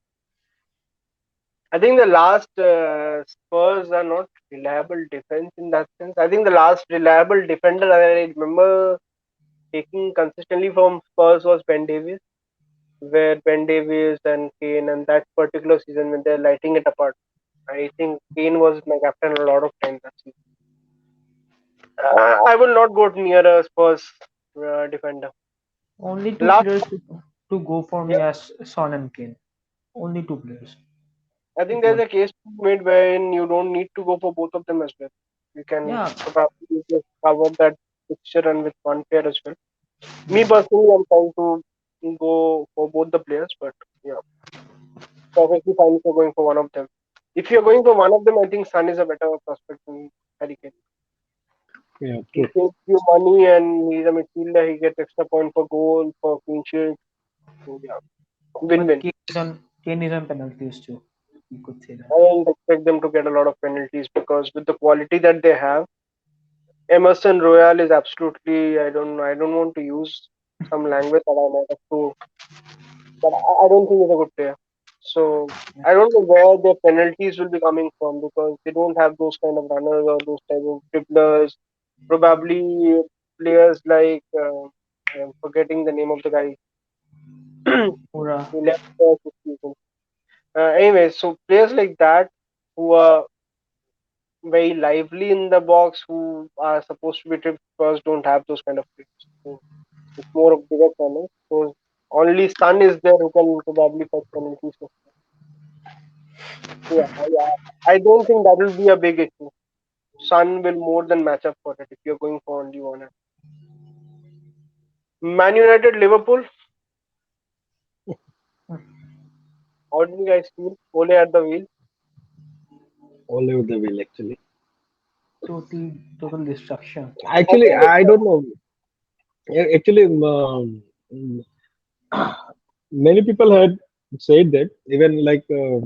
I think the last Spurs are not reliable defense in that sense. I think the last reliable defender that I remember taking consistently from Spurs was Ben Davies, where Ben Davies and Kane and that particular season when they're lighting it apart. I think Kane was my captain a lot of times that season. I will not go near a Spurs defender. Only two Last, players to go for yeah, me as Son and Kane. Only two players. I think If you there's want, a case to be made wherein you don't need to go for both of them as well. You can yeah, probably just cover that picture and with one player as well. Me yeah. personally, I'm trying to go for both the players, but yeah, perfectly fine if you're going for one of them. If you're going for one of them, I think Sun is a better prospect than Harry Kane. Yeah, He true. saves you money and he's a midfielder. He gets extra point for goal, for clean sheet. So yeah, But win-win. Kane is on penalties too. You could say that. I don't expect them to get a lot of penalties because with the quality that they have, Emerson Royal is absolutely. I don't want to use some language that I might have to, but I don't think he's a good player. So I don't know where their penalties will be coming from because they don't have those kind of runners or those type of dribblers. Probably players like I'm forgetting the name of the guy Mura, who left this season. Anyway, so players like that who are very lively in the box, who are supposed to be tripped first, don't have those kind of players. So it's more of bigger challenge. So only Sun is there who can probably fetch penalties. Yeah, I don't think that will be a big issue. Sun will more than match up for it if you're going for only one. Man United, Liverpool. How do you guys feel? Ole at the wheel. All over the wheel, actually. total destruction. I Actually, think it's I don't know. Actually, many people had said that. Even like, uh,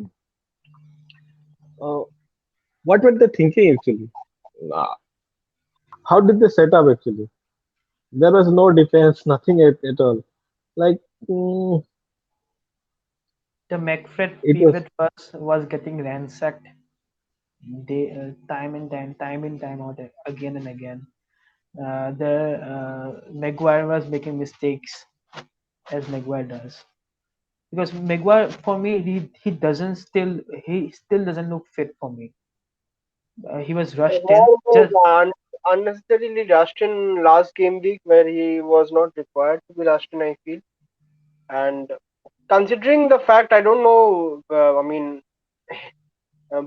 what were they thinking actually? Uh, how did they set up actually? There was no defense, nothing at all. Like, The McFred it was, pivot was getting ransacked time in time out again and again. The Maguire was making mistakes as Maguire does because Maguire for me he still doesn't look fit for me. He was rushed in Maguire was just unnecessarily rushed in last game week where he was not required to be rushed in. I feel, and considering the fact, I don't know. I mean,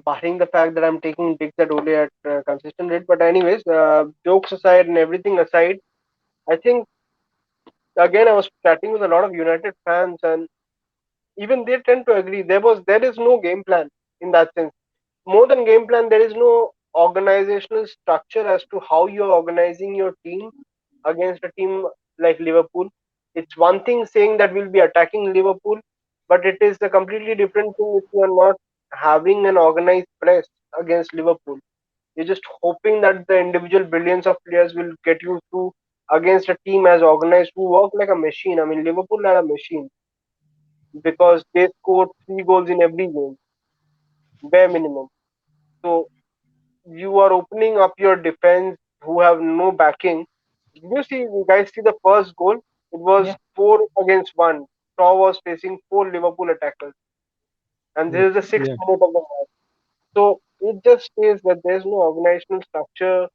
barring the fact that I'm taking digs at Ole at consistent rate, but anyways, jokes aside and everything aside, I think again I was chatting with a lot of United fans, and even they tend to agree there is no game plan in that sense. More than game plan, there is no organizational structure as to how you're organizing your team against a team like Liverpool. It's one thing saying that we'll be attacking Liverpool, but it is a completely different thing if you are not having an organized press against Liverpool. You're just hoping that the individual brilliance of players will get you through against a team as organized who work like a machine. I mean, Liverpool are a machine because they scored 3 goals in every game, bare minimum. So you are opening up your defense who have no backing. Did you guys see the first goal? It was yeah. 4 against 1. Shaw was facing 4 Liverpool attackers, and this is the sixth yeah, minute of the match. So it just says that there's no organizational structure,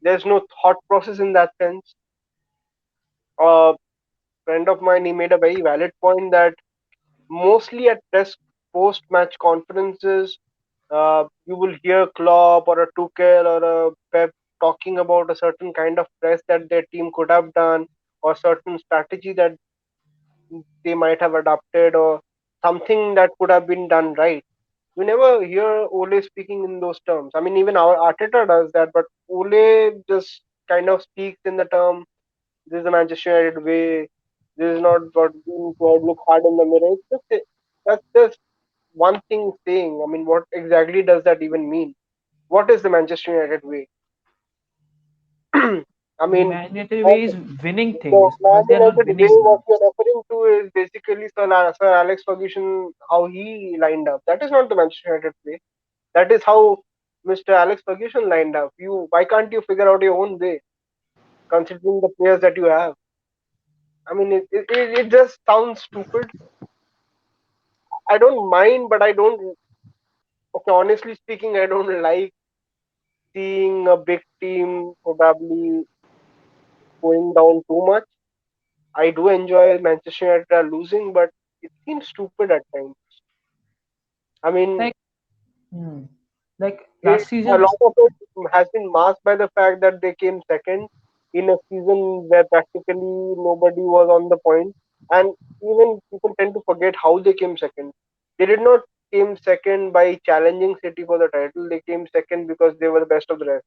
there's no thought process in that sense. A friend of mine, he made a very valid point that mostly at post-match conferences, you will hear Klopp or a Tuchel or a Pep talking about a certain kind of press that their team could have done, or certain strategy that they might have adopted, or something that could have been done right. You never hear Ole speaking in those terms. I mean, even our Arteta does that, but Ole just kind of speaks in the term, "This is the Manchester United way. This is not what being called. Look hard in the mirror." That's just one thing saying. I mean, what exactly does that even mean? What is the Manchester United way? I mean, Man United what way is winning the things, Man but they are not United way, winning what now. you're referring to is basically Sir Alex Ferguson, how he lined up. That is not the Manchester United way. That is how Mr. Alex Ferguson lined up. Why can't you figure out your own way, considering the players that you have? I mean, it just sounds stupid. I don't mind, but I don't. Okay, honestly speaking, I don't like seeing a big team probably going down too much. I do enjoy Manchester United are losing, but it seems stupid at times. I mean, Like, hmm, like it, last a season. lot of it has been masked by the fact that they came second in a season where practically nobody was on the point, and even people tend to forget how they came second. They did not came second by challenging City for the title. They came second because they were the best of the rest,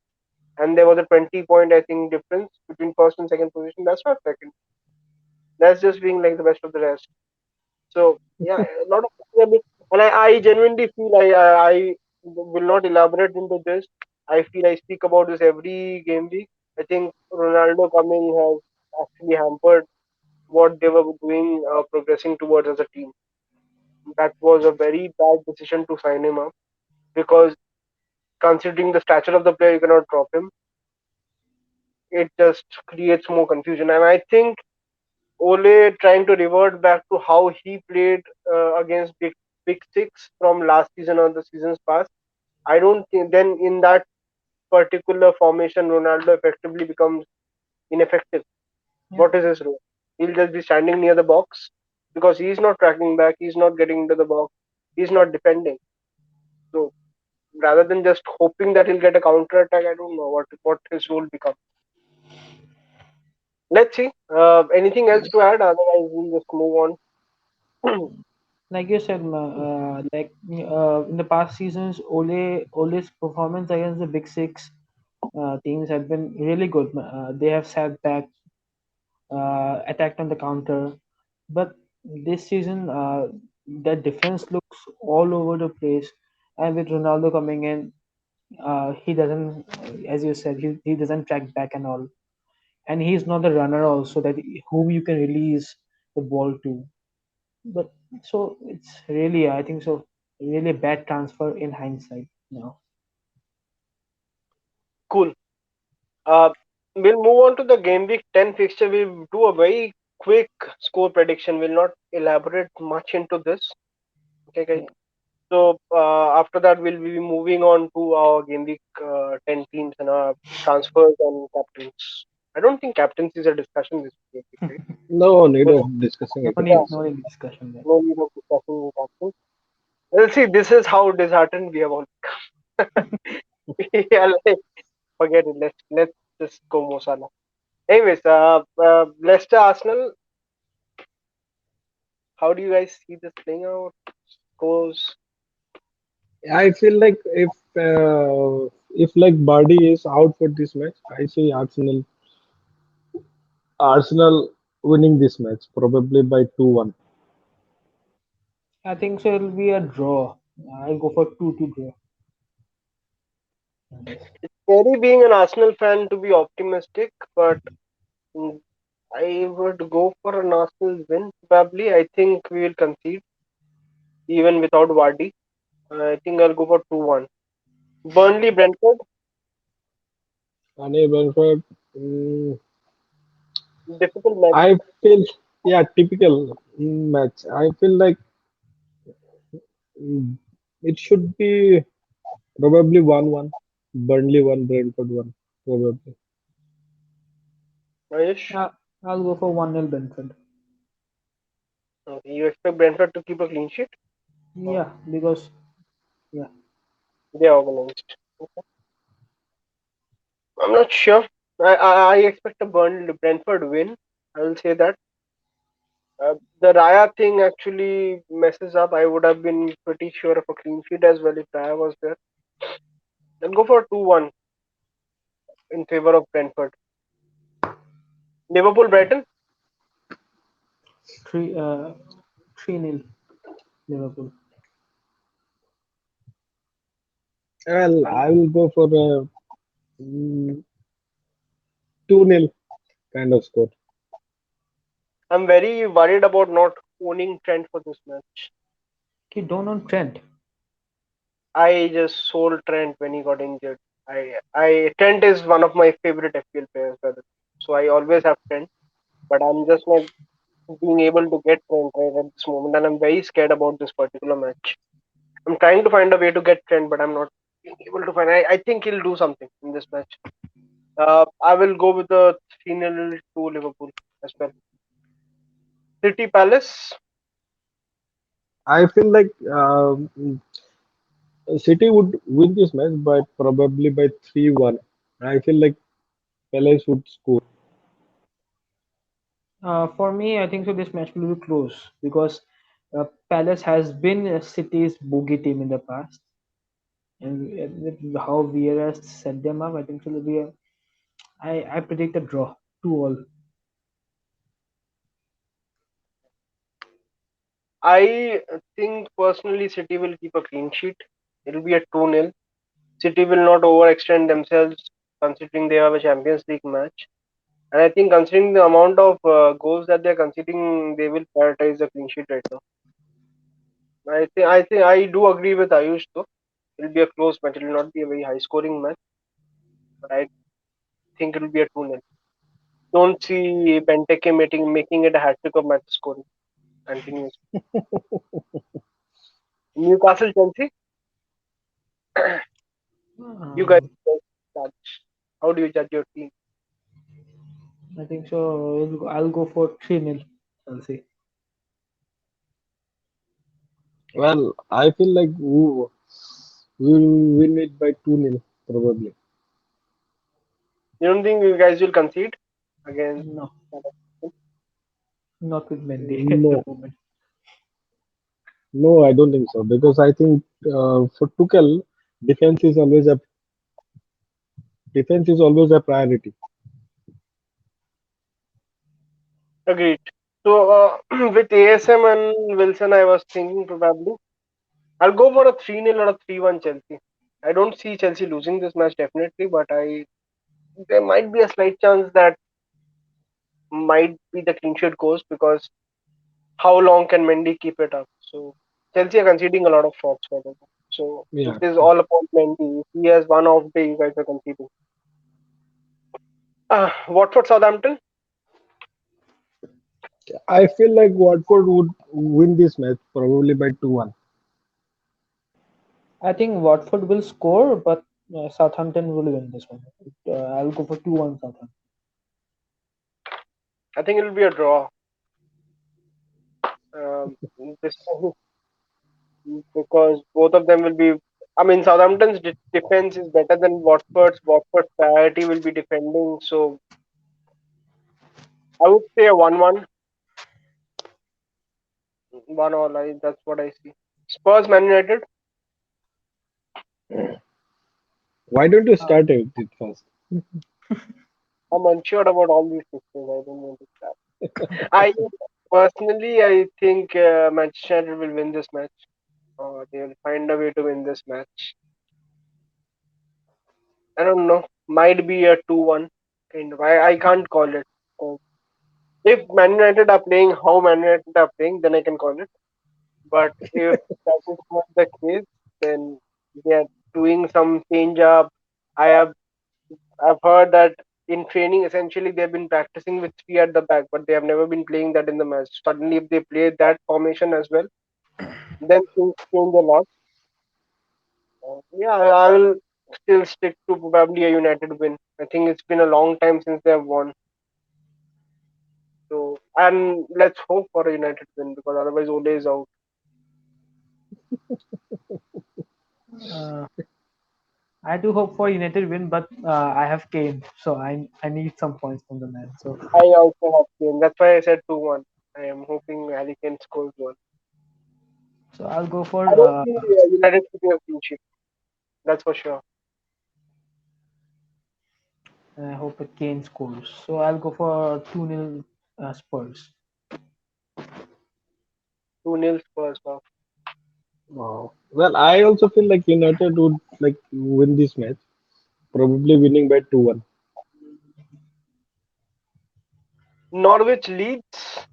and there was a 20 point I think difference between first and second position. That's not second. That's just being like the best of the rest. So yeah, a lot of and I genuinely feel I will not elaborate into this. I feel I speak about this every game week. I think Ronaldo coming has actually hampered what they were doing, progressing towards as a team. That was a very bad decision to sign him up because considering the stature of the player, you cannot drop him. It just creates more confusion, and I think Ole trying to revert back to how he played against Big Six from last season or the seasons past. I don't think then in that particular formation, Ronaldo effectively becomes ineffective. Yeah, What is his role? He'll just be standing near the box because he's not tracking back, he's not getting into the box, he's not defending. So rather than just hoping that he'll get a counter attack, I don't know what his role becomes. Let's see. Anything else to add? Otherwise, we'll just move on. like you said, in the past seasons, Ole's performance against the Big Six teams have been really good. They have sat back, attacked on the counter, but this season, the defense looks all over the place. And with Ronaldo coming in, he doesn't, as you said, he doesn't track back and all. And he's not the runner also that whom you can release the ball to. But so it's really, I think so, really a bad transfer in hindsight now. Cool. Uh, we'll move on to the game week 10 fixture. We'll do a very quick score prediction. We'll not elaborate much into this. Okay, guys. Yeah. So after that, we'll be moving on to our game week 10 teams and our transfers and captains. I don't think captains is a discussion this game week, right? No need We'll, of discussing No it. need, yeah, no need discussion there. no need of discussing captains. Well, see, this is how disheartened we have all become. Yeah, like, forget it. Let's just go Mosala. Anyways, Leicester Arsenal. How do you guys see this playing out? Goes I feel like if like Bardi is out for this match, I see Arsenal winning this match probably by 2-1. I think so. It'll be a draw. I'll go for 2-2 draw on this. scary being an Arsenal fan to be optimistic, but mm, I would go for an Arsenal win. Probably, I think we will concede even without Vardy. I think I'll go for 2-1. Burnley Brentford, And Brentford, mm, difficult match. I feel yeah typical match. I feel like mm, it should be probably 1-1. Burnley 1, Brentford 1, probably. Ayush, Uh, I'll go for 1-0 Brentford. okay, you expect Brentford to keep a clean sheet? Or Yeah, because yeah, they are organized. I'm not sure. I expect a Brentford win. I will say that. The Raya thing actually messes up. I would have been pretty sure of a clean sheet as well if Raya was there. I'll go for 2-1 in favor of Brentford. Liverpool Brighton. 3-0 Liverpool. Well, I'm I will go for a 2-0 kind of score. I'm very worried about not owning Trent for this match. Okay, don't on Trent. I just sold Trent when he got injured. I Trent is one of my favorite FPL players, brother. So I always have Trent, but I'm just not being able to get Trent right at this moment, and I'm very scared about this particular match. I'm trying to find a way to get Trent, but I'm not. able to find. I think he'll do something in this match. I will go with the 3-0 to Liverpool as well. City Palace. I feel like City would win this match by probably by 3-1. I feel like Palace would score. For me, I think so. This match will be close because Palace has been City's bogey team in the past, and with how Vieira set them up, I think so. Will be I predict a draw, 2-all. I think personally City will keep a clean sheet. It'll be a 2-0. City will not overextend themselves considering they have a Champions League match. And I think considering the amount of goals that they're conceding, they will prioritize the clean sheet right now. I think I do agree with Ayush though. It'll be a close match. It will not be a very high scoring match, but I think it'll be a 2-0. Don't see Benteke making it a hat trick of match scoring continuously. Newcastle Chelsea, you guys Um, judge. How do you judge your team? I think so. I'll go for 3-0. I'll see. Well, I feel like we'll win it by 2-0 probably. You don't think you guys will concede against No, Southampton? not with Mendy at the No, moment. no, I don't think so because I think for Tuchel, defense is always a defense is always a priority. Agreed. So with ASM and Wilson, I was thinking probably I'll go for a 3-0 or a 3-1 Chelsea. I don't see Chelsea losing this match definitely, but I there might be a slight chance that might be the clean sheet goes because how long can Mendy keep it up? So Chelsea are conceding a lot of shots for them. So it Yeah, is all about Mendy. If he has one off day, you guys are conceding. Watford Southampton. I feel like Watford would win this match probably by 2-1. I think Watford will score, but Southampton will win this one. I'll go for 2-1 Southampton. I think it will be a draw. Um, this because both of them will be. I mean, Southampton's defense is better than Watford's. Watford's priority will be defending. So I would say a 1-1, 1-all. That's what I see. Spurs Man United. Why don't you Uh, start it first? I'm unsure about all these fixtures. I don't want to start. I personally, I think Manchester United will win this match. They will find a way to win this match. I don't know. Might be a 2-1 kind of. I can't call it. Uh, If Man United are playing how Man United are playing, then I can call it. But if that is not the case, then they are doing some change up. I have I've heard that in training, essentially they've been practicing with three at the back, but they have never been playing that in the match. Suddenly, if they play that formation as well, then things change a lot. Yeah, I will still stick to probably a United win. I think it's been a long time since they have won. So, and let's hope for a United win because otherwise Ole is out. uh, I do hope for United win, but I have Kane, so I need some points from the man. So I also have Kane. That's why I said 2-1. I am hoping Harry Kane scores one. I'll go I for don't see United keeping a clean sheet. That's for sure. I hope Kane scores. So I'll go for 2-0 Spurs. 2-0 Spurs. Wow. Wow. Well, I also feel like United would like win this match, probably winning by 2-1. Norwich Leeds.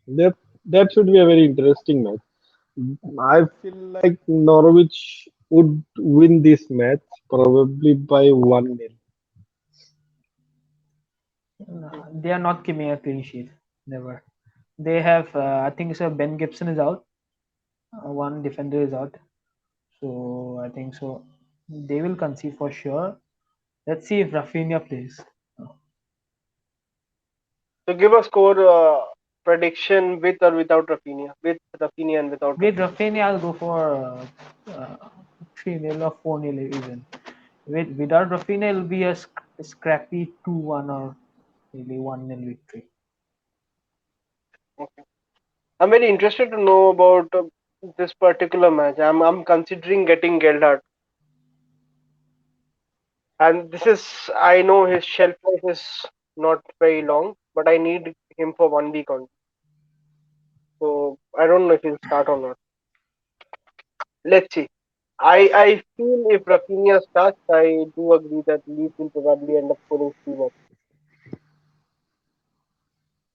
That that should be a very interesting match. I feel like Norwich would win this match probably by 1-0. They are not giving a clean sheet. Never. They have, I think so Ben Gibson is out. One defender is out. So I think so. They will concede for sure. Let's see if Rafinha plays. So give a score prediction with or without Rafinha, with Rafinha and without With Rafinha. Rafinha, I'll go for 3-0 or 4-0 even. Without Rafinha, it'll be a scrappy 2-1 or maybe 1-0 victory. Okay. I'm very interested to know about this particular match. I'm considering getting Geldart, and this is, I know his shelf life is not very long, but I need him for 1 week only. So I don't know if he'll start or not. Let's see. I feel if Rafinha starts, I do agree that Leeds will probably end up scoring 3-1.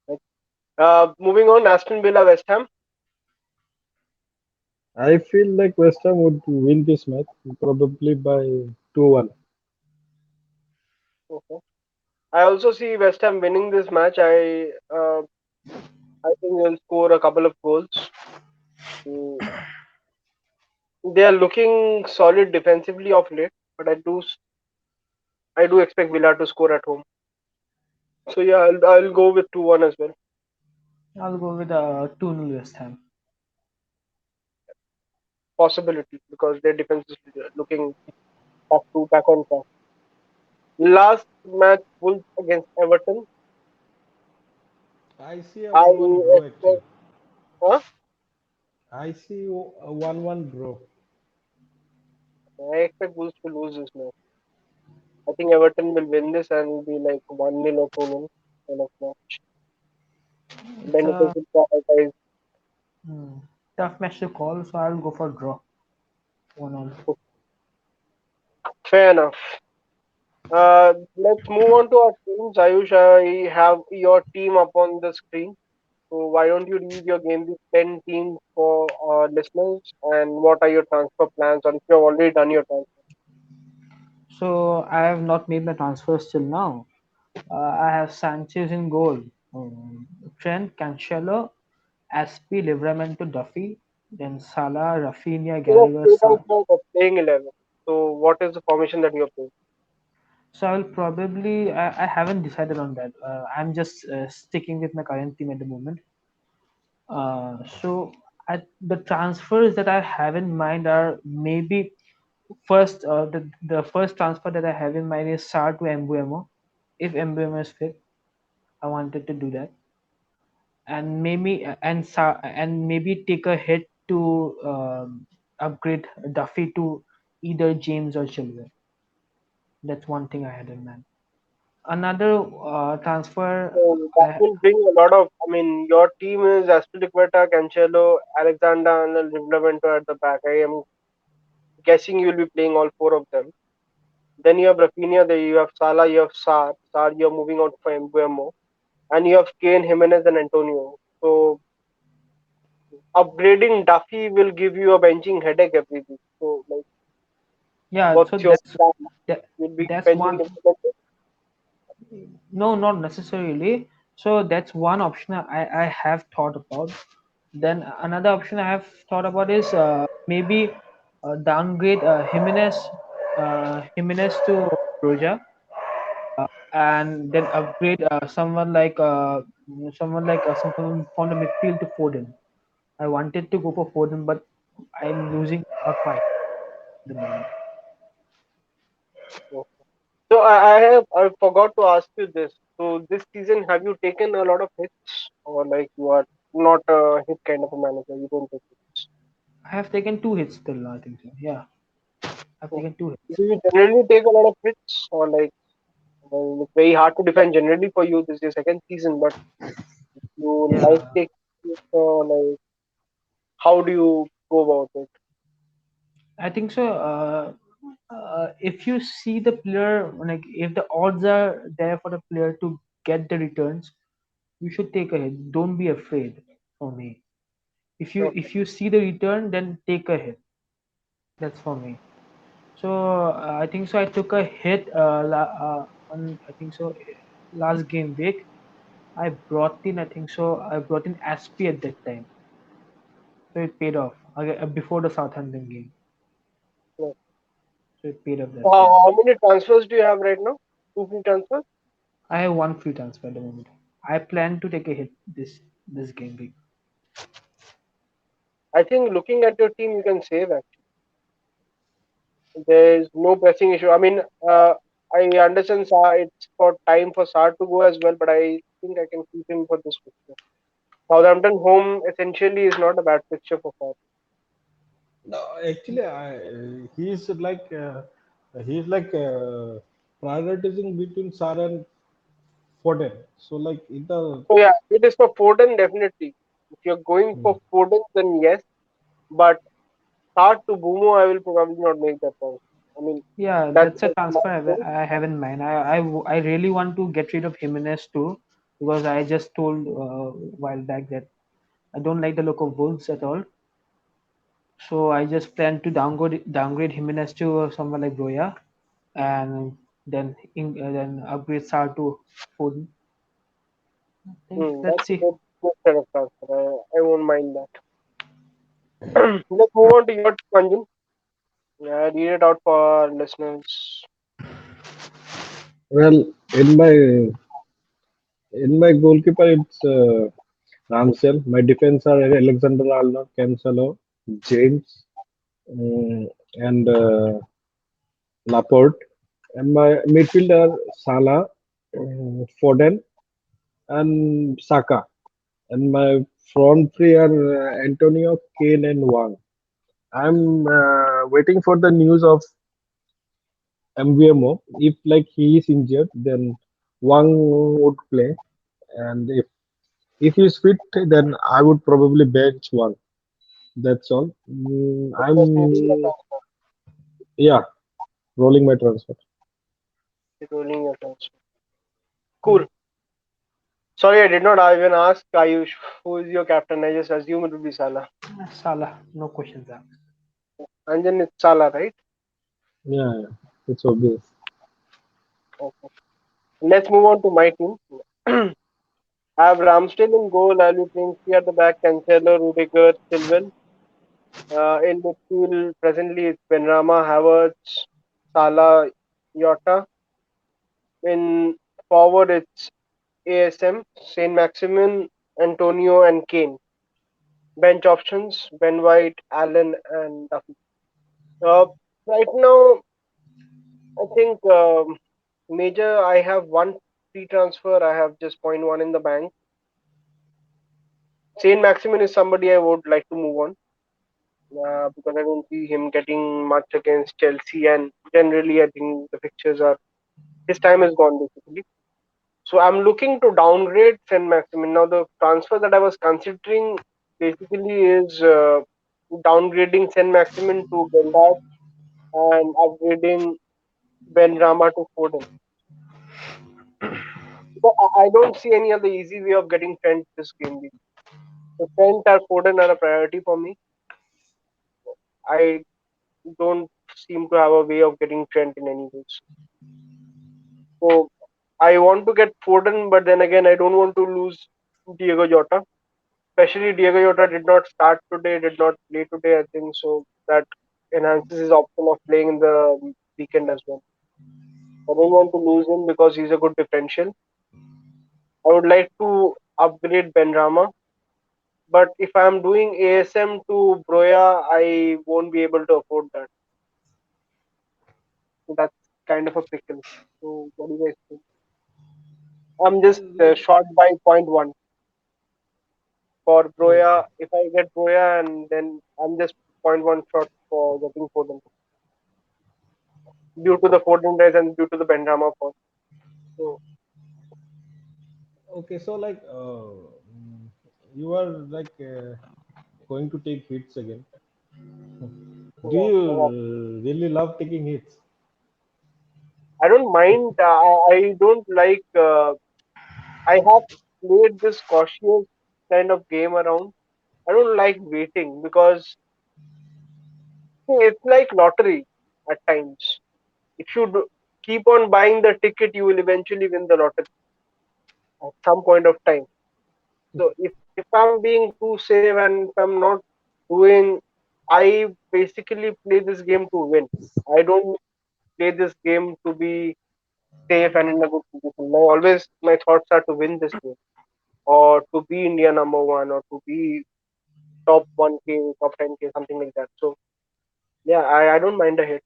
Right? Moving on, Aston Villa West Ham. I feel like West Ham would win this match probably by 2-1. Okay. I also see West Ham winning this match. I think they'll score a couple of goals. Mm, they are looking solid defensively of late, but I do expect Villa to score at home. So yeah, I'll go with 2-1 as well. I'll go with 2-0 West Ham. Possibility because their defense is looking back on track. Last match, Wolves against Everton. I see a I 1-1 draw actually. expect, huh? I see a 1-1 draw. I expect Wolves to lose this match. I think Everton will win this and will be like 1-0 or 2-0 kind of match. It's Benitez a will prioritize. mm, tough match to call, so I'll go for draw. 1-1. Fair enough. Let's move on to our teams. Ayush, I have your team up on the screen. So why don't you read your game week 10 teams for our listeners and what are your transfer plans or if you have already done your transfer? So I have not made my transfers till now. I have Sanchez in goal, Trent, Cancelo, Aspi, Livramento, Duffy, then Salah, Rafinha, You have Gallagher, straight out of playing 11. So what is the formation that you're playing? So I'll probably I haven't decided on that. I'm just sticking with my current team at the moment. So the transfers that I have in mind are maybe first the first transfer that I have in mind is Sar to Mbuemo. If Mbuemo is fit, I wanted to do that, and maybe take a hit to upgrade Duffy to either James or Chilwell. That's one thing I had in mind. Another transfer So that I will bring a lot of, I mean, your team is Aspilicueta, Cancelo, Alexander, and Livramento at the back. I am guessing you will be playing all four of them. Then you have Rafinha, then you have Salah, you have Sar. Sar, you're moving out for Mbuemo. And you have Kane, Jimenez, and Antonio. So upgrading Duffy will give you a benching headache every week. So, like, yeah. So what's your plan? that, You'll be that's benching one. Liverpool? No, not necessarily. So that's one option I have thought about. Then another option I have thought about is maybe downgrade Jimenez to Broja, and then upgrade someone from the midfield to Foden. I wanted to go for Foden, but I'm losing a lot my at the moment. No. So I forgot to ask you this. So this season, have you taken a lot of hits, or like you are not a hit kind of a manager? You don't take hits. I have taken two hits till I think so. Yeah, I've So taken two hits. do you generally take a lot of hits, or like it's very hard to defend generally for you? This is your second season, but you like Yeah, taking hits, or like how do you go about it? I think so. If you see the player, like if the odds are there for the player to get the returns, you should take a hit. Don't be afraid. For me, Okay. if you see the return, then take a hit. That's for me. So I think so. I took a hit on I think so last game week. I brought in I think so. I brought in Aspi at that time, so it paid off before the Southampton game. paid off that. Yeah, How many transfers do you have right now? Two free transfers? I have one free transfer at the moment. I plan to take a hit this game week. I think looking at your team, you can save actually. There's no pressing issue. I mean, I understand it's for time for Sar to go as well, but I think I can keep him for this fixture. Southampton home essentially is not a bad fixture for Sar. No, actually, he's like prioritizing between Sar and Foden. So like in the So yeah, it is for Foden definitely. If you're going hmm. for Foden, then yes. But Sar to Bumo, I will probably not make that choice. I mean, Yeah, that's that's a my transfer choice. I have in mind. I really want to get rid of Jimenez too, because I just told a while back that I don't like the look of Wolves at all. So I just plan to downgrade Jimenez to someone like Broya, and then upgrade Sar to Foden. I think That's let's a see. good set of transfer. I won't mind that. Let's move on to your team, Anjan. Read it out for our listeners. Well, in my goalkeeper it's Ramsell. My defense are Alexander Arnold, Cancelo, James, and Laporte. And my midfield are Salah, Foden, and Saka. And my front three are Antonio, Kane, and Wang. I'm waiting for the news of MVMO. If like he is injured, then Wang would play, and if he's fit, then I would probably bench Wang. That's all. Just moving your I'm transfer. yeah, rolling my transfer. Rolling your transfer. Hmm. Cool. Sorry, I did not even ask Ayush who is your captain. I just assumed it would be Salah. Salah, no questions asked. Anjan, it's Salah, right? Yeah, yeah, it's obvious. Okay. Let's move on to my team. I have Ramsdale in goal. I'll be playing three at the back. Cancelo, Rudiger, Chilwell. In midfield, presently it's Benrahma, Havertz, Salah, Jota. In forward, it's ASM, Saint Maximin, Antonio, and Kane. Bench options: Ben White, Allen, and Duffy. Uh, right now, I think major. I have one free transfer. I have just point 0.1 in the bank. Saint Maximin is somebody I would like to move on because I don't see him getting much against Chelsea, and generally, I think the fixtures are his time is gone basically. So I'm looking to downgrade Saint Maximin. Now the transfer that I was considering basically is downgrading Saint Maximin to Bendad and upgrading Ben Rama to Foden. So I don't see any other easy way of getting Trent this game week. So Trent or Foden are a priority for me. I don't seem to have a way of getting Trent in any ways. So I want to get Foden, but then again I don't want to lose Diego Jota. Especially Diego Jota did not start today, did not play today, I think so that enhances his option of playing in the weekend as well. I don't want to lose him because he's a good differential. I would like to upgrade Benrama, but if I'm doing ASM to Broya, I won't be able to afford that. So that's kind of a pickle. So what do you guys think? I'm just Like short by point 0.1 for okay, Broya. If I get Broya, and then I'm just point 0.1 short for getting Foden due to the Foden rise and due to the Benrama fall. So okay. So like you are like going to take hits again. Do yeah, you yeah. really love taking hits? I don't mind. I don't like. I have played this cautious kind of game around. I don't like waiting because it's like lottery at times. If you keep on buying the ticket, you will eventually win the lottery at some point of time. So if I'm being too safe and if I'm not doing, I basically play this game to win. I don't. play this game to be safe and in a good position. My thoughts are to win this game or to be India number one or to be top 1K, top 10K, something like that. So yeah, I don't mind a hit,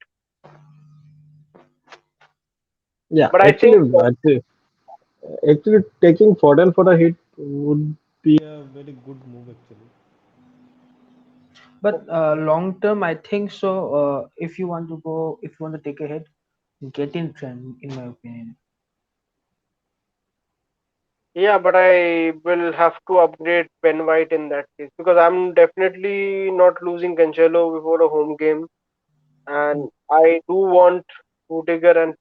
Yeah, but I think actually taking Foden for a hit would be a very good move actually. But long term, I think so. If you want to go, if you want to take a hit, get in trend, in my opinion. yeah, but I will have to upgrade Ben White in that case because I'm definitely not losing Cancelo before a home game, and I do want Rudiger. And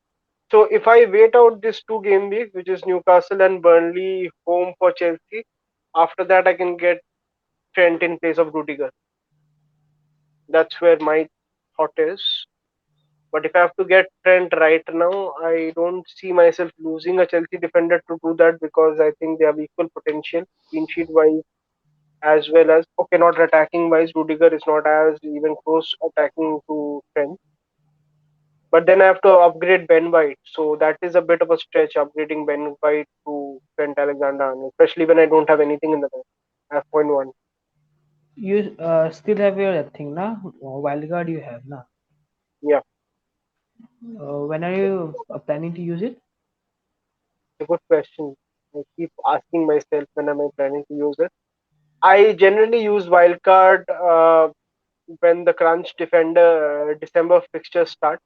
so if I wait out this 2 game week, which is Newcastle and Burnley home for Chelsea, after that I can get Trent in place of Rudiger. That's where my thought is. But if I have to get Trent right now, I don't see myself losing a Chelsea defender to do that because I think they have equal potential, clean sheet wise, as well as okay, not attacking wise. Rudiger is not as even close attacking to Trent. But then I have to upgrade Ben White, so that is a bit of a stretch upgrading Ben White to Trent Alexander-Arnold, especially when I don't have anything in the bank. I have point one. You still have your thing, na? Wildcard you have, na? Yeah, When are you planning to use it? it's a good question. I keep asking myself when am I planning to use it. I generally use wildcard when the crunch defender December fixtures start.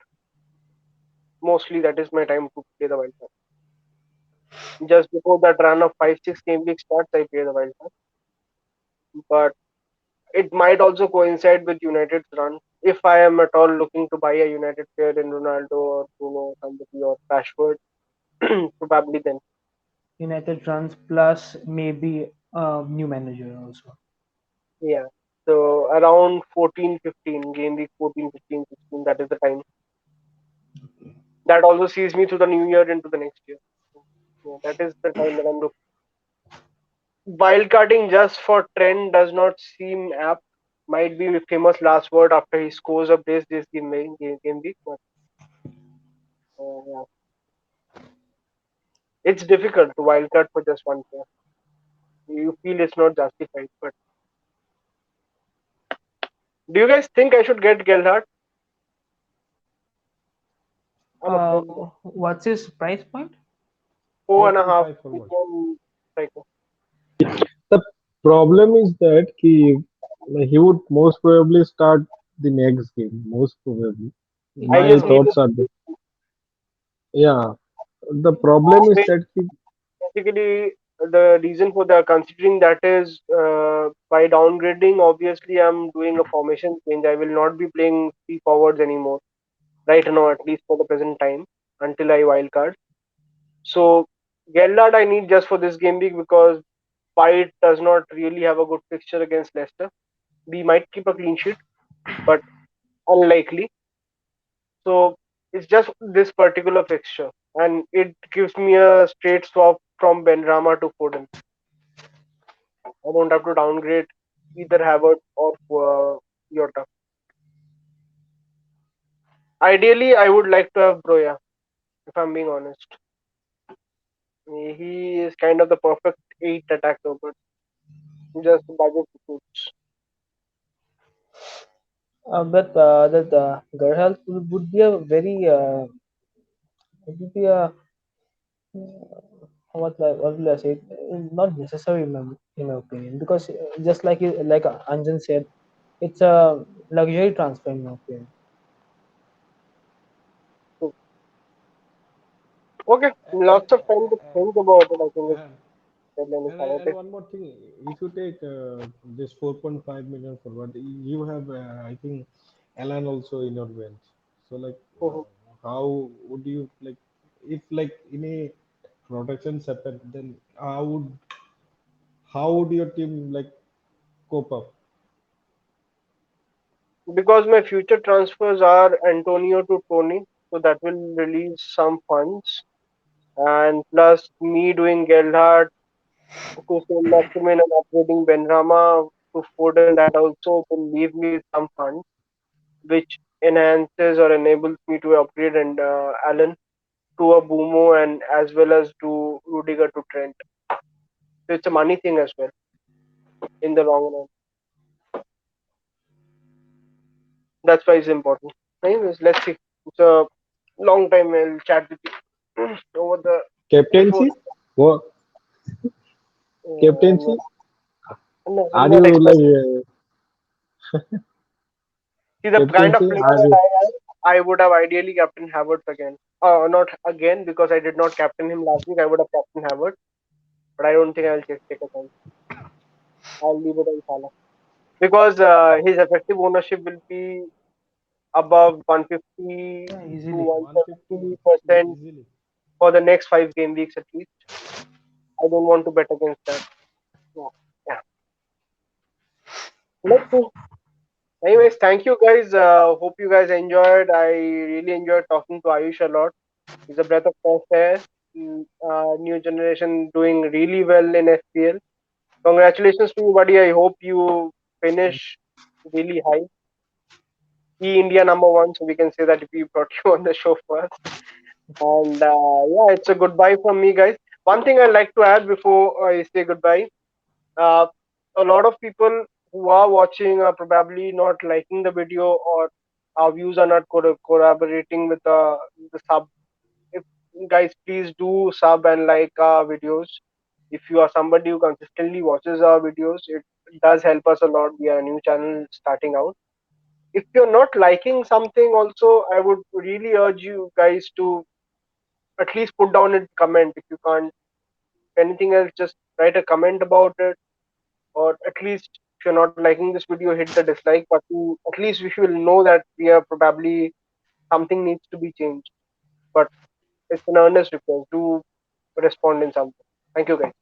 Mostly that is my time to play the wildcard. Just before that run of 5 6 game week starts, I play the wildcard. But it might also coincide with United's run. If I am at all looking to buy a United player in Ronaldo or Bruno or somebody or Rashford, probably then. United runs plus maybe new manager also. Yeah. So around 14 15 game week 14 15 16, that is the time. That also sees me through the new year into the next year. So, yeah, that is the time that I'm looking. Wildcarding just for trend does not seem apt. Might be famous last word after he scores a brace this game week, but yeah. It's difficult to wildcard for just one player. You feel it's not justified. But do you guys think I should get Gelhardt? I'm Uh, afraid not. what's his price point? Four and a half 4.5 forward. million psycho. The problem is that he would most probably start the next game. Most probably, I my just need thoughts are that. Yeah, the problem is a that basically the reason for the considering that is by downgrading. Obviously, I'm doing a formation change. I will not be playing three forwards anymore right now, at least for the present time, until I wildcard. So Gellard I need just for this game week because White does not really have a good fixture against Leicester. We might keep a clean sheet, but unlikely. So it's just this particular fixture, and it gives me a straight swap from Benrahma to Foden. I don't have to downgrade either Havertz or Jota. Ideally, I would like to have Broya, if I'm being honest. He is kind of the perfect eight attacker, but just budget suits. But that Gerhalt would be a very it would be a what will I say? Not necessary in my opinion because just like like Anjan said, it's a luxury transfer in my opinion. So, okay, and lots of time to think about it. I think it's and deadline is and Saturday. one more thing, if you take this 4.5 million forward, you have I think Alan also in your bench. So like, Mhm. how would you like if like in a production happen, then how would your team like cope up? Because my future transfers are Antonio to Tony, so that will release some funds, and plus me doing Gerhardt to sell Maximin and upgrading Benrahma to Foden, that also will leave me with some funds, which enhances or enables me to upgrade and Allen to a Boomo and as well as to Rudiger to Trent. So it's a money thing as well in the long run. That's why it's important. Anyways, let's see. It's a long time I'll chat with you over the before. Captaincy? What I'm captaincy? not, I'm Are not you expecting. like See the kind of captaincy? player Are that you I am. I would have ideally captain Havertz again. Not again because I did not captain him last week. I would have captain Havertz, but I don't think I'll take a chance. I'll leave it on Salah because his effective ownership will be above 150 Yeah, to easily. 150, 170% easily? for the next 5 game weeks at least. I don't want to bet against that. No. Yeah. Let's see. Anyways, thank you guys. Hope you guys enjoyed. I really enjoyed talking to Ayush a lot. He's a breath of fresh air. New generation doing really well in FPL. Congratulations to you, buddy. I hope you finish really high. Be India number one, so we can say that if we brought you on the show first. And yeah, it's a goodbye from me, guys. One thing I'd like to add before I say goodbye. Uh, a lot of people who are watching are probably not liking the video or our views are not corroborating with the sub. If guys, please do sub and like our videos. If you are somebody who consistently watches our videos, it does help us a lot. We are a new channel starting out. If you're not liking something, also, I would really urge you guys to at least put down a comment. If you can't, anything else, just write a comment about it, or at least if you're not liking this video, hit the dislike button. At least we will know that we are probably something needs to be changed. But it's an earnest request. Do respond in something. Thank you, guys.